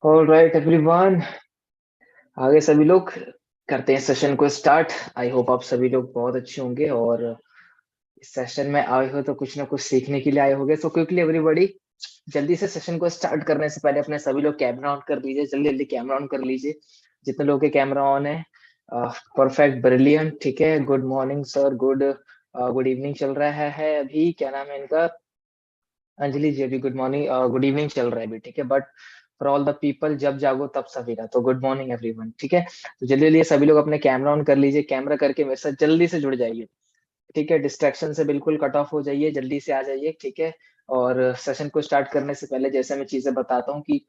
All right everyone, आगे सभी लोग करते हैं सेशन को स्टार्ट। आई होप आप सभी लोग बहुत अच्छे होंगे और इस सेशन में आए हो तो कुछ ना कुछ सीखने के लिए आए होंगे। सो क्विकली एवरीबॉडी, जल्दी से सेशन को स्टार्ट करने से पहले अपने सभी लोग कैमरा ऑन कर लीजिए। जल्दी जल्दी कैमरा ऑन कर लीजिए जितने लोगों के कैमरा ऑन है। परफेक्ट, ब्रिलियंट, ठीक है। Good morning sir, good good evening चल रहा है अभी। क्या नाम है इनका? अंजलि जी। अभी गुड मॉर्निंग गुड इवनिंग चल रहा है अभी, ठीक है। But for all the people, जब जागो तब सवेरा, तो गुड मॉर्निंग एवरीवन, ठीक है। तो जल्दी जल्दी सभी लोग अपने कैमरा ऑन कर लीजिए। कैमरा करके मेरे साथ जल्दी से जुड़ जाइए, ठीक है। डिस्ट्रैक्शन से बिल्कुल कट ऑफ हो जाइए, जल्दी से आ जाइए, ठीक है। और सेशन को स्टार्ट करने से पहले जैसे मैं चीजें बताता हूँ कि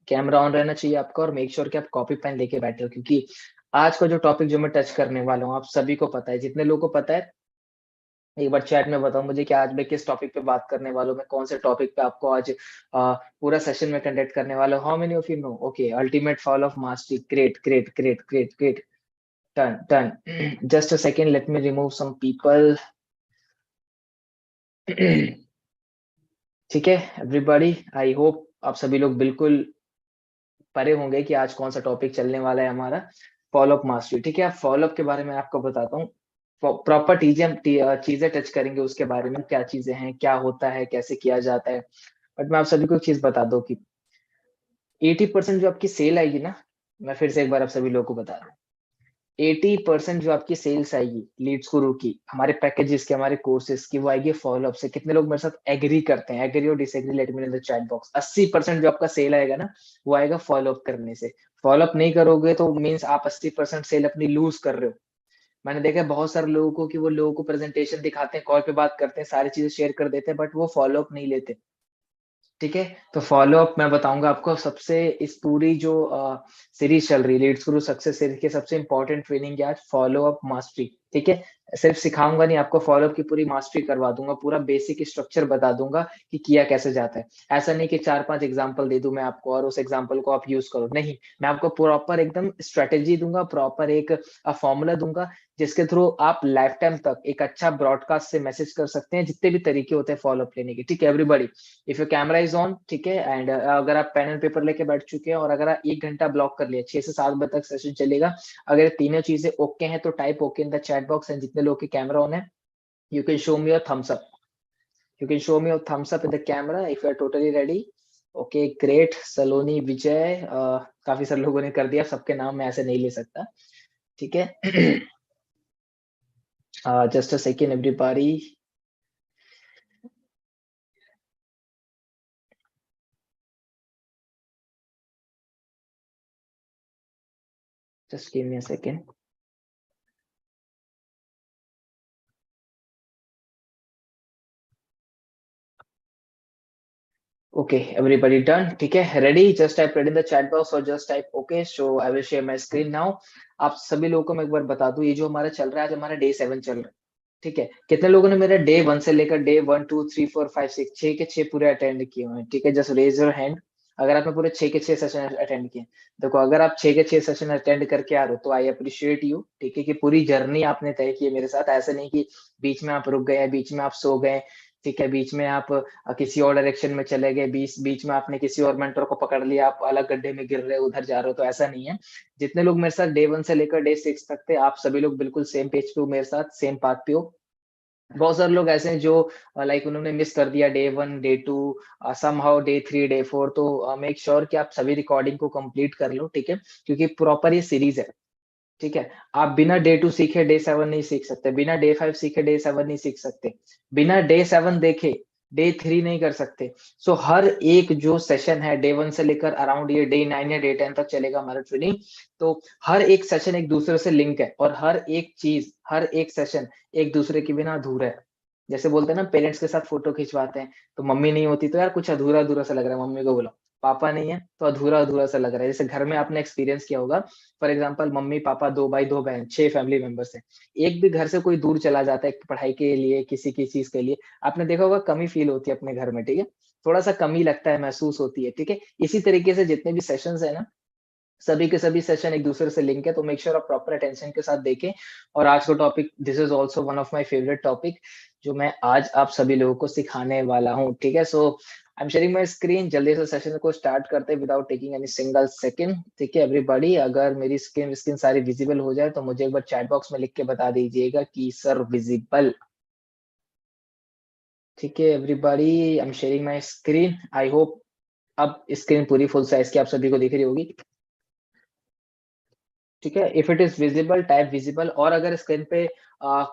कैमरा ऑन रहना चाहिए आपका, और मेक श्योर कि आप कॉपी पेन लेके बैठे हो, क्योंकि आज का जो टॉपिक जो मैं टच करने वाला हूँ आप सभी को पता है। जितने लोगों को पता है एक बार चैट में बताओ मुझे कि आज मैं किस टॉपिक पे बात करने वाला हूँ। मैं कौन से टॉपिक पे आपको आज पूरा सेशन में कंडक्ट करने वाला हूँ। How many of you know? Okay, ultimate fall of mastery. Great great great great great. Done done. Just a second, let me remove some people. ठीक है एवरीबॉडी, आई होप आप सभी लोग बिल्कुल परे होंगे कि आज कौन सा टॉपिक चलने वाला है हमारा। फॉलो अप मास्टरी, ठीक है। अब फॉलो अप के बारे में आपको बताता हूँ। प्रॉपर चीजें टच करेंगे उसके बारे में, क्या चीजें हैं, क्या होता है, कैसे किया जाता है। बट मैं आप सभी को एक चीज बता दूं कि 80% जो आपकी सेल आएगी ना, मैं फिर से एक बार आप सभी लोगों को बता रहा हूँ। 80% जो आपकी सेल्स आएगी लीड्स गुरु की, हमारे पैकेजेस की, हमारे कोर्सेज की, वो आएगी फॉलो अप से। कितने लोग मेरे साथ एग्री करते हैं? एग्री और disagree late me in the chat box. 80% जो आपका सेल आएगा ना, वो आएगा फॉलो अप करने से। फॉलो अप नहीं करोगे तो मीन्स आप 80% सेल अपनी लूज कर रहे हो। मैंने देखा है बहुत सारे लोगों को कि वो लोगों को प्रेजेंटेशन दिखाते हैं, कॉल पे बात करते हैं, सारी चीजें शेयर कर देते हैं, बट वो फॉलो अप नहीं लेते, ठीक है। तो फॉलो अप मैं बताऊंगा आपको सबसे, इस पूरी जो सीरीज चल रही है लीड्स गुरु सक्सेस सीरीज की सबसे इंपॉर्टेंट ट्रेनिंग है आज फॉलो अप मास्टरी, ठीक है। सिर्फ सिखाऊंगा नहीं, आपको फॉलो अप की पूरी मास्टरी करवा दूंगा, पूरा बेसिक स्ट्रक्चर बता दूंगा कि किया कैसे जाता है। ऐसा नहीं कि 4-5 एग्जांपल दे दूं मैं आपको और उस एग्जांपल को आप यूज करो, नहीं। मैं आपको प्रॉपर एकदम स्ट्रेटेजी दूंगा, प्रॉपर एक फॉर्मूला दूंगा, जिसके थ्रू आप लाइफ टाइम तक एक अच्छा ब्रॉडकास्ट से मैसेज कर सकते हैं। जितने भी तरीके होते हैं फॉलो अप लेने के, ठीक है everybody. If your camera is on, ठीक है, एंड अगर आप पेन एंड पेपर लेके बैठ चुके हैं और अगर आप 1 घंटा ब्लॉक कर लिया, 6 से 7 बजे तक सेशन चलेगा। अगर तीनों चीजें ओके हैं तो type okay in the chat box, and जितने लोग के कैमरा ऑन है you can show me your thumbs up. You can show me your thumbs up in the camera if you are totally ready. Okay great. Saloni, Vijay, काफी सारे लोगों ने कर दिया, सबके नाम मैं ऐसे नहीं ले सकता, ठीक है। Just a second everybody. Just give me a second. Okay, everybody done? ठीक है, ready? Just type ready in the chat box or just type okay. So I will share my screen now. आप सभी लोगों को मैं एक बार बता दूं, ये जो हमारा चल रहा है, आज हमारा डे 7 चल रहा है, ठीक है। कितने लोगों ने मेरा डे 1 से लेकर डे 1 2 3 4 5 6 6 के 6 पूरे अटेंड किए हुए हैं, ठीक है। जस्ट रेज योर हैंड अगर आपने पूरे 6 के 6 सेशन अटेंड किए। देखो, अगर आप 6 के 6 सेशन अटेंड करके आ रहे हो तो आई अप्रिशिएट यू, ठीक है, कि पूरी जर्नी आपने तय की है मेरे साथ। ऐसे नहीं कि बीच में आप रुक गए, बीच में आप सो गए, ठीक है, बीच में आप किसी और डायरेक्शन में चले गए, बीच बीच में आपने किसी और मेंटर को पकड़ लिया, आप अलग गड्ढे में गिर रहे हो, उधर जा रहे हो, तो ऐसा नहीं है। जितने लोग मेरे साथ डे 1 से लेकर डे 6 तक थे, आप सभी लोग बिल्कुल सेम पेज पे हो मेरे साथ, सेम पाथ पे हो। बहुत सारे लोग ऐसे हैं जो लाइक उन्होंने मिस कर दिया day 1 day 2, somehow day 3 day 4। तो मेक श्योर कि आप सभी रिकॉर्डिंग को कंप्लीट कर लो, ठीक है, क्योंकि प्रॉपर ये सीरीज है, ठीक है। आप बिना डे 2 सीखे डे 7 नहीं सीख सकते, बिना डे 5 सीखे डे 7 नहीं सीख सकते, बिना डे 7 देखे डे 3 नहीं कर सकते। सो हर एक जो सेशन है डे 1 से लेकर अराउंड ये डे 9 या डे 10 तक चलेगा हमारा ट्रेनिंग। तो हर एक सेशन एक दूसरे से लिंक है, और हर एक चीज, हर एक सेशन एक दूसरे के बिना अधूरा है। जैसे बोलते हैं ना, पेरेंट्स के साथ फोटो खिंचवाते हैं तो मम्मी नहीं होती तो यार कुछ अधूरा अधूरा सा लग रहा है, मम्मी को बोला। पापा नहीं है तो अधूरा अधूरा सा लग रहा है। जैसे घर में आपने एक्सपीरियंस किया होगा, फॉर एग्जाम्पल मम्मी पापा, 2 भाई 2 बहन, 6 फैमिली मेंबर्स हैं। एक भी घर से कोई दूर चला जाता है पढ़ाई के लिए, किसी की चीज के लिए, आपने देखा होगा कमी फील होती है अपने घर में, ठीक है। थोड़ा सा कमी लगता है, महसूस होती है, ठीक है। इसी तरीके से जितने भी सेशंस है ना, सभी के सभी सेशन एक दूसरे से लिंक है, तो मेक श्योर आप प्रॉपर अटेंशन के साथ देखें। और आज का topic, this is also one of my favourite topic, जो मैं आज आप सभी लोगों को सिखाने वाला हूँ, ठीक है। So I am sharing my screen, जल्दी से सेशन को स्टार्ट करते हैं without taking any single second. ठीक है एवरीबॉडी, अगर मेरी स्क्रीन स्क्रीन सारी विजिबल हो जाए तो मुझे एक बार चैट बॉक्स में लिख के बता दीजिएगा कि सर विजिबल। ठीक है everybody, I am sharing my screen, I hope अब स्क्रीन पूरी फुल साइज की आप सभी को दिख रही होगी। ठीक है, if it is visible type visible, और अगर स्क्रीन पे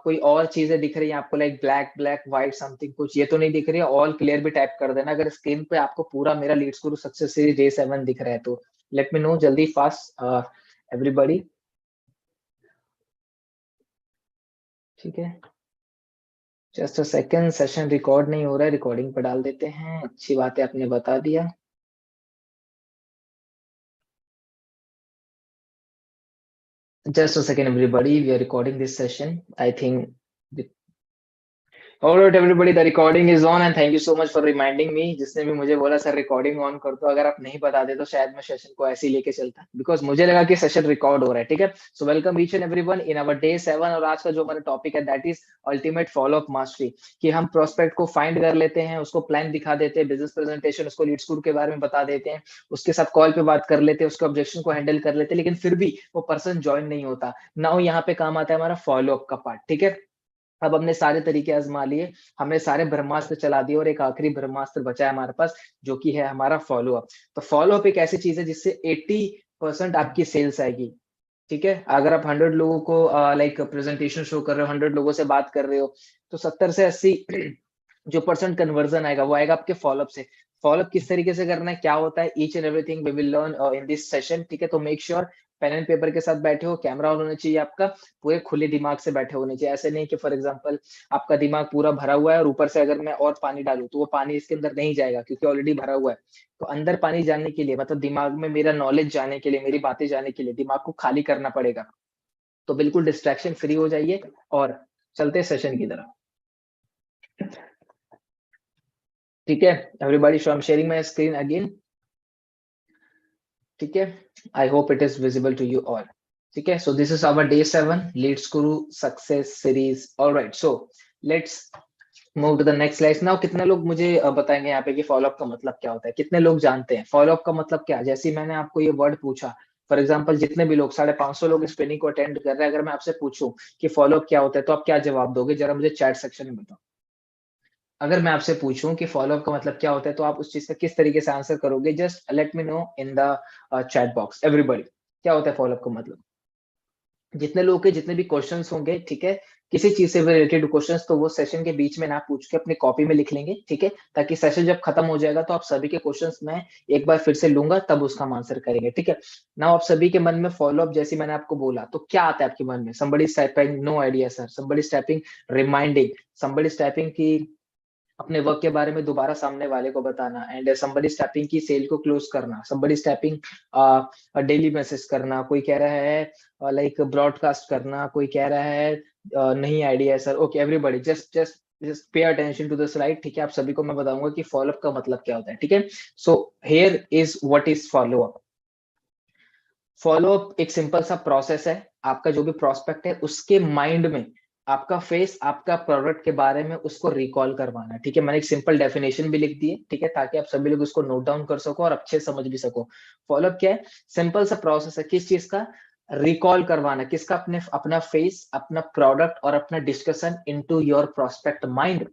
कोई और चीजें दिख रही है आपको, like black black white something, कुछ ये तो नहीं दिख रही है, ऑल क्लियर भी टाइप कर देना अगर स्क्रीन पे आपको पूरा मेरा Leeds guru success series day 7 दिख रहा है तो। लेट मी नो जल्दी फास्ट एवरीबॉडी। ठीक है, just a second, session record नहीं हो रहा है, रिकॉर्डिंग पर डाल देते हैं। अच्छी बात है, आपने बता दिया। Just a second, everybody. We are recording this session. I think. Alright everybody, the recording is on and thank you so much for reminding me. जिसने भी मुझे बोला सर रिकॉर्डिंग ऑन कर दो, अगर आप नहीं बताते तो शायद मैं सेशन को ऐसे ही लेके चलता, बिकॉज मुझे लगा कि सेशन रिकॉर्ड हो रहा है। ठीक है, so welcome each and everyone in our day 7, और आज का जो हमारा टॉपिक है that is ultimate follow up mastery. कि हम प्रोस्पेक्ट को फाइंड कर लेते हैं, उसको प्लान दिखा देते हैं, बिजनेस प्रेजेंटेशन उसको लीड स्कूल के बारे में बता देते हैं, उसके साथ कॉल पे बात कर लेते हैं, उसके ऑब्जेक्शन को हैंडल कर लेते हैं, लेकिन फिर भी वो पर्सन ज्वाइन नहीं होता। नाउ यहाँ पे काम आता है हमारा फॉलो अप का पार्ट। ठीक है, अब हमने सारे तरीके आजमा लिए, हमने सारे ब्रह्मास्त्र चला दिए और एक आखिरी ब्रह्मास्त्र बचा है हमारे पास, जो कि है हमारा फॉलो अप। तो फॉलो अप एक ऐसी चीज है जिससे 80% आपकी सेल्स आएगी। ठीक है, अगर आप 100 लोगों को लाइक प्रेजेंटेशन शो कर रहे हो, 100 लोगों से बात कर रहे हो, तो 70 से 80 जो परसेंट कन्वर्जन आएगा वो आएगा आपके फॉलोअप से। फॉलोअप किस तरीके से करना है, क्या होता है, each and everything we will learn in this session. ठीक है, तो make sure pen and paper के साथ बैठे हो, कैमरा ऑन होना चाहिए आपका, पूरे खुले दिमाग से बैठे होने चाहिए। ऐसे नहीं कि फॉर एग्जांपल आपका दिमाग पूरा भरा हुआ है और ऊपर से अगर मैं और पानी डालूं तो वो पानी इसके अंदर नहीं जाएगा क्योंकि ऑलरेडी भरा हुआ है। तो अंदर पानी जाने के लिए, मतलब दिमाग में मेरा नॉलेज जाने के लिए, मेरी बातें जाने के लिए दिमाग को खाली करना पड़ेगा। तो बिल्कुल डिस्ट्रैक्शन फ्री हो जाइए और चलते सेशन की तरफ। ठीक है everybody, so I am sharing my screen again. ठीक है, I hope it is visible to you all. ठीक है, so this is our day 7 leads guru success series. Alright, so let's move to the next slide now. कितने लोग मुझे बताएंगे यहाँ पे कि फॉलोअप का मतलब क्या होता है, कितने लोग जानते हैं फॉलोअप का मतलब क्या है? जैसे ही मैंने आपको ये वर्ड पूछा, फॉर एग्जाम्पल जितने भी लोग 550 लोग इस ट्रेनिंग को अटेंड कर रहे हैं, अगर मैं आपसे पूछूं कि फॉलोअप क्या होता है तो आप क्या जवाब दोगे, जरा मुझे चैट सेक्शन में बताओ। अगर मैं आपसे पूछूं कि फॉलोअप का मतलब क्या होता है तो आप उस चीज का किस तरीके से आंसर करोगे? Just let me no in the chat box everybody, क्या होता है फॉलोअप का मतलब। जितने लोग के जितने भी क्वेश्चंस होंगे, ठीक है, किसी चीज से रिलेटेड क्वेश्चंस, तो वो सेशन के बीच में ना पूछ के अपनी कॉपी में लिख लेंगे। ठीक है, ताकि सेशन जब खत्म हो जाएगा तो आप सभी के क्वेश्चंस मैं एक बार फिर से लूंगा, तब उसका हम आंसर करेंगे। ठीक है, ना आप सभी के मन में फॉलोअप जैसे मैंने आपको बोला तो क्या आता है आपके मन में? somebody is typing no idea sir, somebody is typing reminding, somebody is typing की अपने वर्क के बारे में दोबारा सामने वाले को बताना, एंड somebody is typing की सेल को क्लोज करना, somebody is typing daily message करना, कोई कह रहा है लाइक ब्रॉडकास्ट करना, कोई कह रहा है नहीं आइडिया है sir. Okay everybody, just pay attention to the slide. ठीक है, आप सभी को मैं बताऊंगा कि फॉलोअप का मतलब क्या होता है। ठीक है, so here is what is follow up. Follow up एक सिंपल सा प्रोसेस है, आपका जो भी प्रोस्पेक्ट है उसके माइंड में आपका फेस, आपका प्रोडक्ट के बारे में उसको रिकॉल करवाना। ठीक है, मैंने एक सिंपल डेफिनेशन भी लिख दी है, ठीक है, ताकि आप सभी लोग उसको नोट डाउन कर सको और अच्छे समझ भी सको। फॉलोअप क्या है? सिंपल सा प्रोसेस है, किस चीज का? रिकॉल करवाना, किसका? अपना फेस, अपना प्रोडक्ट और अपना discussion into your prospect mind.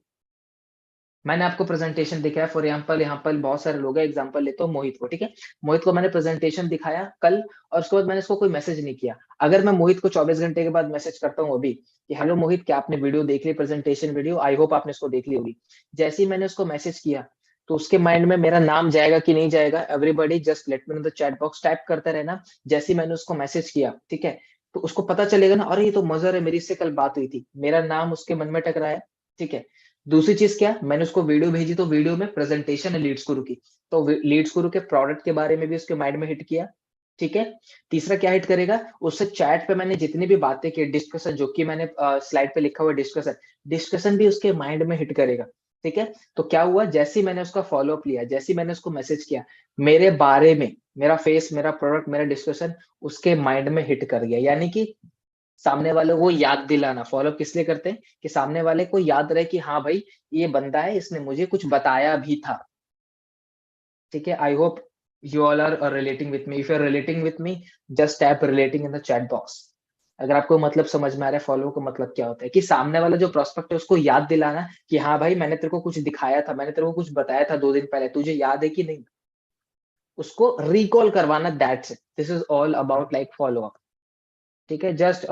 मैंने आपको प्रेजेंटेशन दिखाया, फॉर एग्जाम्पल यहाँ पर बहुत सारे लोग हैं, एग्जाम्पल लेते हो मोहित को। ठीक है, मोहित को मैंने प्रेजेंटेशन दिखाया कल, और उसके बाद मैंने इसको कोई मैसेज नहीं किया। अगर मैं मोहित को 24 घंटे के बाद मैसेज करता हूँ अभी कि हेलो मोहित, क्या आपने वीडियो देख ली, प्रेजेंटेशन वीडियो, आई होप आपने इसको देख ली होगी। जैसे ही मैंने उसको मैसेज किया तो उसके माइंड में मेरा नाम जाएगा कि नहीं जाएगा? Everybody just let me know the chat box, type करते रहना। जैसे ही मैंने उसको मैसेज किया, ठीक है, तो उसको पता चलेगा ना, अरे ये तो मजर है, मेरी इससे कल बात हुई थी, मेरा नाम उसके मन में टकराया। ठीक है, दूसरी चीज क्या, मैंने उसको वीडियो भेजी तो वीडियो में प्रेजेंटेशन है लीड्स गुरु की, तो लीड्स गुरु के प्रोडक्ट के बारे में भी उसके माइंड में हिट किया। ठीक है, तीसरा क्या हिट करेगा, उससे चैट पे मैंने जितनी भी बातें की, डिस्कशन जो कि मैंने स्लाइड पे लिखा हुआ डिस्कशन, डिस्कशन भी उसके माइंड में हिट करेगा। ठीक है, तो क्या हुआ, जैसे ही मैंने उसका फॉलोअप लिया, जैसे ही मैंने उसको मैसेज किया, मेरे बारे में, मेरा फेस, मेरा प्रोडक्ट, मेरा डिस्कशन उसके माइंड में हिट कर गया। यानी कि सामने वाले को याद दिलाना। फॉलो किस लिए करते हैं? कि सामने वाले को याद रहे कि हाँ भाई, ये बंदा है, इसने मुझे कुछ बताया भी था। ठीक है, I hope you all are relating with me. If you're relating with me, just type relating in the chat box. अगर आपको मतलब समझ में आ रहा है फॉलो का मतलब क्या होता है, कि सामने वाला जो प्रोस्पेक्ट है उसको याद दिलाना कि हाँ भाई मैंने तेरे को कुछ दिखाया था, मैंने तेरे को कुछ बताया था 2 दिन पहले, तुझे याद है कि नहीं, उसको रिकॉल करवाना, that's it, this is all about like follow up. ठीक है, just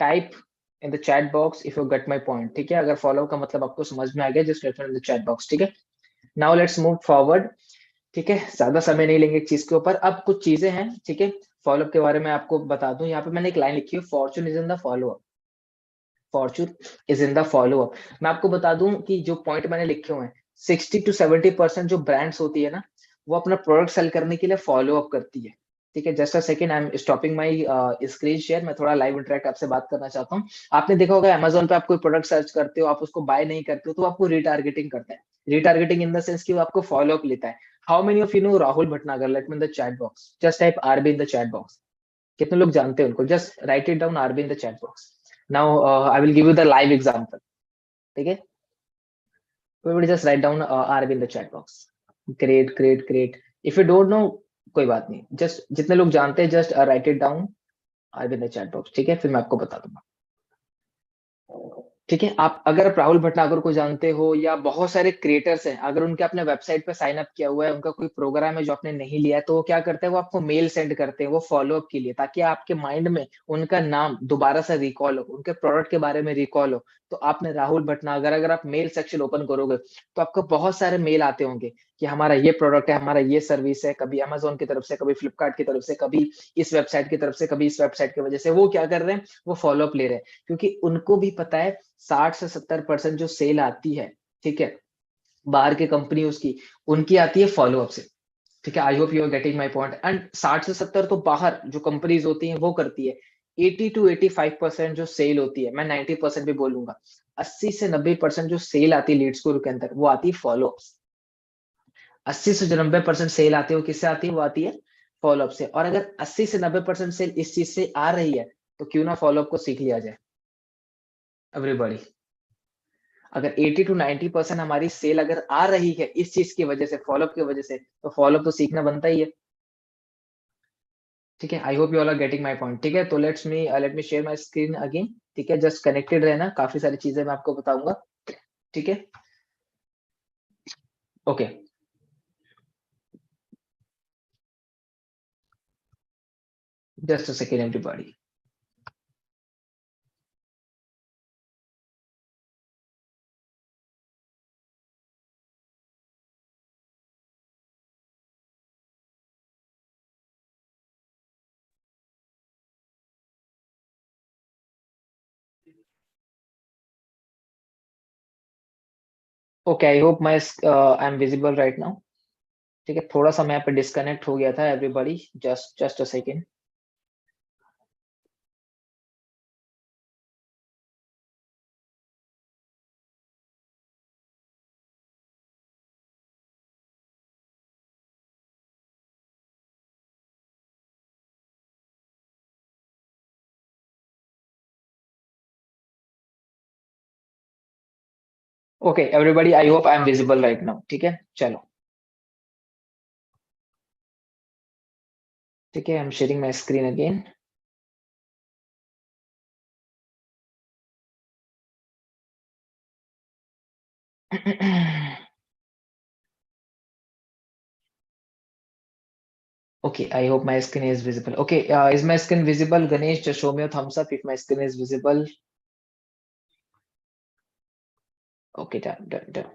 type in the chat box if you get my point. ठीक है, अगर फॉलो का मतलब आपको समझ में आ गया, just type in the chat box. ठीक है, नाउ लेट्स मूव फॉरवर्ड। ठीक है, ज्यादा समय नहीं लेंगे एक चीज के ऊपर। अब कुछ चीजें हैं, ठीक है, फॉलोअप के बारे में आपको बता दूं। यहाँ पे मैंने एक लाइन लिखी है, Fortune is in the follow up, Fortune is in the follow up. मैं आपको बता दूं कि जो पॉइंट मैंने लिखे हुए हैं, 60 to 70% जो ब्रांड्स होती है ना, वो अपना प्रोडक्ट सेल करने के लिए फॉलो अप करती है। ठीक है, just a second, I am stopping my screen share, मैं थोड़ा लाइव इंटरेक्ट आपसे बात करना चाहता हूँ। आपने देखा होगा अमेजोन पे आप कोई प्रोडक्ट सर्च करते हो, आप उसको बाय नहीं करते हो, तो आपको रिटारगेटिंग करता है। रिटारगेटिंग इन द सेंस कि वो आपको फॉलो अप लेता है। How many of you know Rahul Bhatnagar? Let me in the chat box, just type RB in the chat box. कितने लोग जानते हैं उनको? Just write it down, RB in the chat box. Now I will give you the live example. ठीक है, everybody just write down RB in the chat box. Great, great, great. If you don't know, कोई बात नहीं, just जितने लोग जानते हैं just write it down, RB in the chat box। ठीक है, फिर मैं आपको बता दूंगा। ठीक है, आप अगर आप राहुल भटनागर को जानते हो, या बहुत सारे क्रिएटर्स हैं, अगर उनके अपने वेबसाइट पे साइन अप किया हुआ है, उनका कोई प्रोग्राम है जो आपने नहीं लिया है, तो वो क्या करते हैं, वो आपको मेल सेंड करते हैं वो फॉलो अप के लिए, ताकि आपके माइंड में उनका नाम दोबारा से रिकॉल हो, उनके प्रोडक्ट के बारे में रिकॉल हो। तो आपने राहुल भटनागर, अगर आप मेल सेक्शन ओपन करोगे तो आपको बहुत सारे मेल आते होंगे कि हमारा ये प्रोडक्ट है, हमारा ये सर्विस है, कभी अमेजोन की तरफ से, कभी फ्लिपकार्ट की तरफ से, कभी इस वेबसाइट की तरफ से, कभी इस वेबसाइट की वजह से। वो क्या कर रहे हैं, वो फॉलो अप ले रहे हैं, क्योंकि उनको भी पता है 60 से 70% जो सेल आती है, ठीक है, बाहर के कंपनी उसकी, उनकी आती है फॉलोअप से। ठीक है, I hope you are getting my point. And 60 से 70 तो बाहर जो कंपनीज होती हैं वो करती है। 80 to 85% जो सेल होती है, मैं 90% भी बोलूंगा, 80 से 90% जो सेल आती है लीड स्कोर के अंदर, वो आती है फॉलोअप। 80 से 90% सेल आती है, वो किससे आती है, वो आती है फॉलोअप से। और अगर 80 से 90% सेल इस चीज से आ रही है, तो क्यों ना फॉलोअप को सीख लिया जाए एवरीबॉडी। अगर 80 to 90% हमारी सेल अगर आ रही है इस चीज की वजह से, फॉलोअप की वजह से, तो फॉलोअप तो सीखना बनता ही है। ठीक है, I hope you all are getting my point. ठीक है, तो let me share my screen again. ठीक है, जस्ट कनेक्टेड रहना, काफी सारी चीजें मैं आपको बताऊंगा। ठीक है, okay, just a second everybody. Okay, I hope I am visible right now. ठीक है, थोड़ा सा मैं यहाँ पे डिस्कनेक्ट हो गया था everybody, just a second. Okay everybody, I hope I am visible right now. ठीक है, चलो। ठीक है, आई am sharing my screen again. Okay, I hope my screen is visible. Okay, is my screen visible? Ganesh, just show me a thumbs up if my screen is visible. Okay, done, done, done.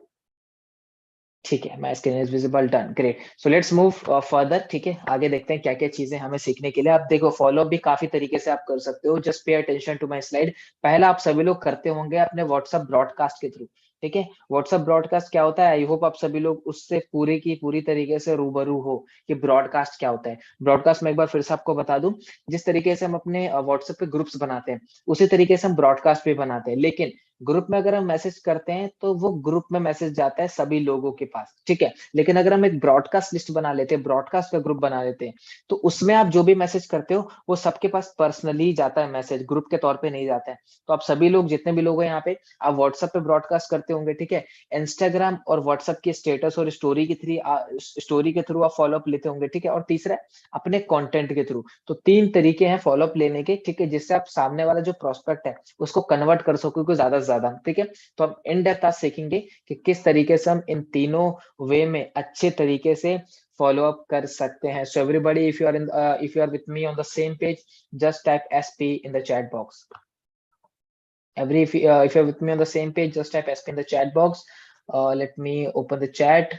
ठीक है, my screen is visible, done, great. So let's move further. ठीक है, आगे देखते हैं क्या क्या चीजें हमें सीखने के लिए। आप देखो, फॉलो भी काफी तरीके से आप कर सकते हो, just pay attention to my slide. पहला आप सभी लोग करते होंगे अपने व्हाट्सएप ब्रॉडकास्ट के थ्रू। ठीक है, व्हाट्सएप ब्रॉडकास्ट क्या होता है, आई होप आप सभी लोग उससे पूरी की पूरी तरीके से रूबरू हो कि ब्रॉडकास्ट क्या होता है। ब्रॉडकास्ट में एक बार फिर से आपको बता दूं, जिस तरीके से हम अपने व्हाट्सएप पे ग्रुप्स बनाते हैं, उसी तरीके से हम ब्रॉडकास्ट भी बनाते हैं। लेकिन ग्रुप में अगर हम मैसेज करते हैं तो वो ग्रुप में मैसेज जाता है सभी लोगों के पास, ठीक है। लेकिन अगर हम एक ब्रॉडकास्ट लिस्ट बना लेते हैं, ब्रॉडकास्ट का ग्रुप बना लेते हैं, तो उसमें आप जो भी मैसेज करते हो वो सबके पास पर्सनली जाता है, मैसेज ग्रुप के तौर पे नहीं जाता है। तो आप सभी लोग जितने भी लोग हैं यहाँ पे, आप व्हाट्सएप पे ब्रॉडकास्ट करते होंगे, ठीक है। इंस्टाग्राम और व्हाट्सएप के स्टेटस और स्टोरी के थ्रू आप फॉलोअप लेते होंगे, ठीक है। और तीसरा अपने कंटेंट के थ्रू। तो 3 तरीके हैं फॉलोअप लेने के, ठीक है, जिससे आप सामने वाला जो प्रोस्पेक्ट है उसको कन्वर्ट कर सकोगे ज्यादा से ज्यादा, ठीक है। तो हम इन डेप्थ आज सीखेंगे कि किस तरीके से हम इन तीनों वे में अच्छे तरीके से फॉलो अप कर सकते हैं। So everybody, if you are with me on the same page, just type SP in the chat box. If you're with me on the same page, just type SP in the chat box. Let me open the chat.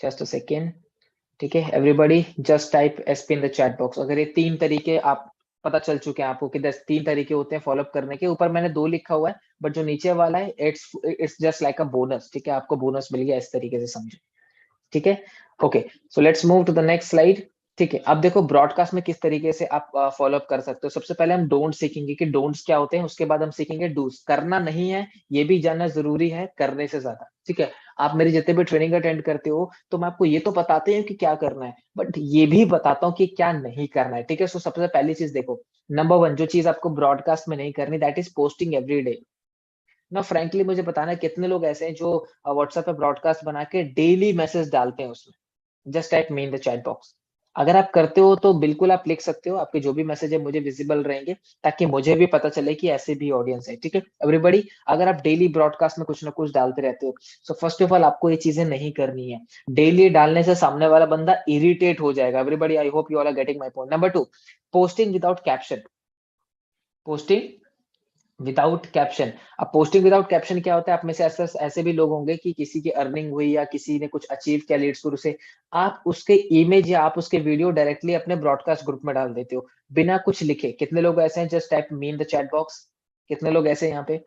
Just a second. ठीक है, everybody just type SP in the chat box. अगर ये 3 तरीके आप पता चल चुके हैं आपको कि 3 तरीके होते हैं फॉलोअप करने के। ऊपर मैंने 2 लिखा हुआ है, बट जो नीचे वाला है it's just like a bonus, ठीक है। आपको बोनस मिल गया, इस तरीके से समझो, ठीक है। Okay, so let's move to the next slide. ठीक है, अब देखो ब्रॉडकास्ट में किस तरीके से आप फॉलो अप कर सकते हो। सबसे पहले हम डोंट सीखेंगे कि डोंट्स क्या होते हैं, उसके बाद हम सीखेंगे डूज। करना नहीं है ये भी जानना जरूरी है करने से ज्यादा, ठीक है। आप मेरी जितने भी ट्रेनिंग अटेंड करते हो तो मैं आपको ये तो बताते हैं कि क्या करना है, बट ये भी बताता हूँ कि क्या नहीं करना है, ठीक है। सो सबसे पहली चीज देखो, नंबर 1 जो चीज आपको ब्रॉडकास्ट में नहीं करनी, that is posting every day ना। फ्रैंकली मुझे बताना है कितने लोग ऐसे हैं जो व्हाट्सएप पे ब्रॉडकास्ट बना के डेली मैसेज डालते हैं उसमें। Just type me in the chat box. अगर आप करते हो तो बिल्कुल आप लिख सकते हो, आपके जो भी मैसेज है मुझे विजिबल रहेंगे, ताकि मुझे भी पता चले कि ऐसे भी ऑडियंस है, ठीक है। एवरीबॉडी, अगर आप डेली ब्रॉडकास्ट में कुछ ना कुछ डालते रहते हो, सो फर्स्ट ऑफ ऑल आपको ये चीजें नहीं करनी है। डेली डालने से सामने वाला बंदा इरिटेट हो जाएगा। Everybody, I hope you all are getting my point. Number 2, posting without caption. Posting without caption. अब पोस्टिंग विदाउट कैप्शन क्या होता है, आप में से ऐसे ऐसे भी लोग होंगे कि किसी की अर्निंग हुई या किसी ने कुछ अचीव किया लीड शुरू से, आप उसके इमेज या आप उसके वीडियो डायरेक्टली अपने ब्रॉडकास्ट ग्रुप में डाल देते हो बिना कुछ लिखे। कितने लोग ऐसे हैं, just type me in the chat box. कितने लोग ऐसे हैं यहाँ पे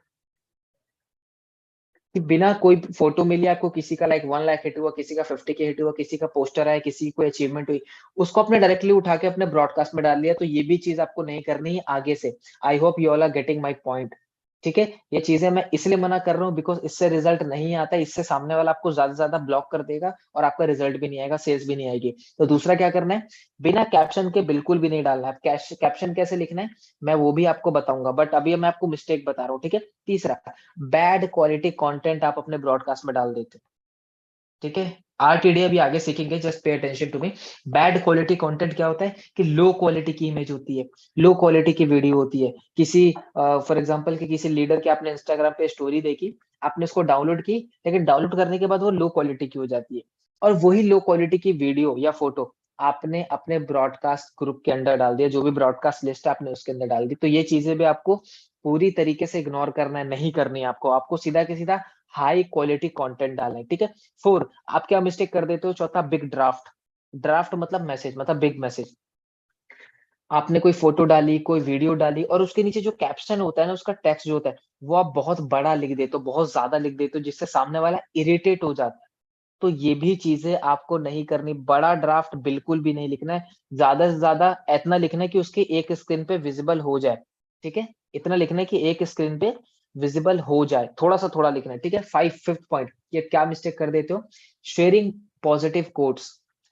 कि बिना कोई फोटो मिली आपको किसी का लाइक 1 लाख हिट हुआ, किसी का 50K हिट हुआ, किसी का पोस्टर आया, किसी की कोई अचीवमेंट हुई, उसको आपने डायरेक्टली उठा के अपने ब्रॉडकास्ट में डाल लिया। तो ये भी चीज आपको नहीं करनी है आगे से। I hope you all are getting my point, ठीक है। ये चीजें मैं इसलिए मना कर रहा हूँ बिकॉज इससे रिजल्ट नहीं आता, इससे सामने वाला आपको ज्यादा से ज्यादा ब्लॉक कर देगा और आपका रिजल्ट भी नहीं आएगा, सेल्स भी नहीं आएगी। तो दूसरा क्या करना है, बिना कैप्शन के बिल्कुल भी नहीं डालना है। कैप्शन कैसे लिखना है मैं वो भी आपको बताऊंगा, बट अभी मैं आपको मिस्टेक बता रहा हूँ, ठीक है। तीसरा, बैड क्वालिटी कंटेंट आप अपने ब्रॉडकास्ट में डाल देते हो, ठीक है। आरटीडी अभी आगे सीखेंगे, just pay attention to me. Bad quality content क्या होता है कि लो क्वालिटी की इमेज होती है, लो क्वालिटी की वीडियो होती है। किसी फॉर एग्जांपल कि किसी लीडर की आपने इंस्टाग्राम पे स्टोरी देखी, आपने उसको डाउनलोड की, लेकिन डाउनलोड करने के बाद वो लो क्वालिटी की हो जाती है, और वही लो क्वालिटी की वीडियो या फोटो आपने अपने ब्रॉडकास्ट ग्रुप के अंदर डाल दिया, जो भी ब्रॉडकास्ट लिस्ट है आपने उसके अंदर डाल दी। तो ये चीजें भी आपको पूरी तरीके से इग्नोर करना है, नहीं करनी है आपको। आपको सीधा के सीधा हाई क्वालिटी कंटेंट डालना है, ठीक है। 4, आप क्या मिस्टेक कर देते हो, चौथा, बिग ड्राफ्ट। ड्राफ्ट मतलब मैसेज, मतलब बिग मैसेज। आपने कोई फोटो डाली, कोई वीडियो डाली, और उसके नीचे जो कैप्शन होता है ना, उसका टेक्स्ट जो होता है वो आप बहुत बड़ा लिख देते हो, बहुत ज्यादा लिख देते हो, जिससे सामने वाला इरिटेट हो जाता है। तो ये भी चीजें आपको नहीं करनी। बड़ा ड्राफ्ट बिल्कुल भी नहीं लिखना है। ज्यादा से ज्यादा इतना लिखना है कि उसके एक स्क्रीन पे विजिबल हो जाए, ठीक है। इतना लिखना है कि एक स्क्रीन पे विजिबल हो जाए, थोड़ा सा थोड़ा लिखना है, ठीक है। 5th पॉइंट, ये क्या मिस्टेक कर देते हो, शेयरिंग पॉजिटिव कोट्स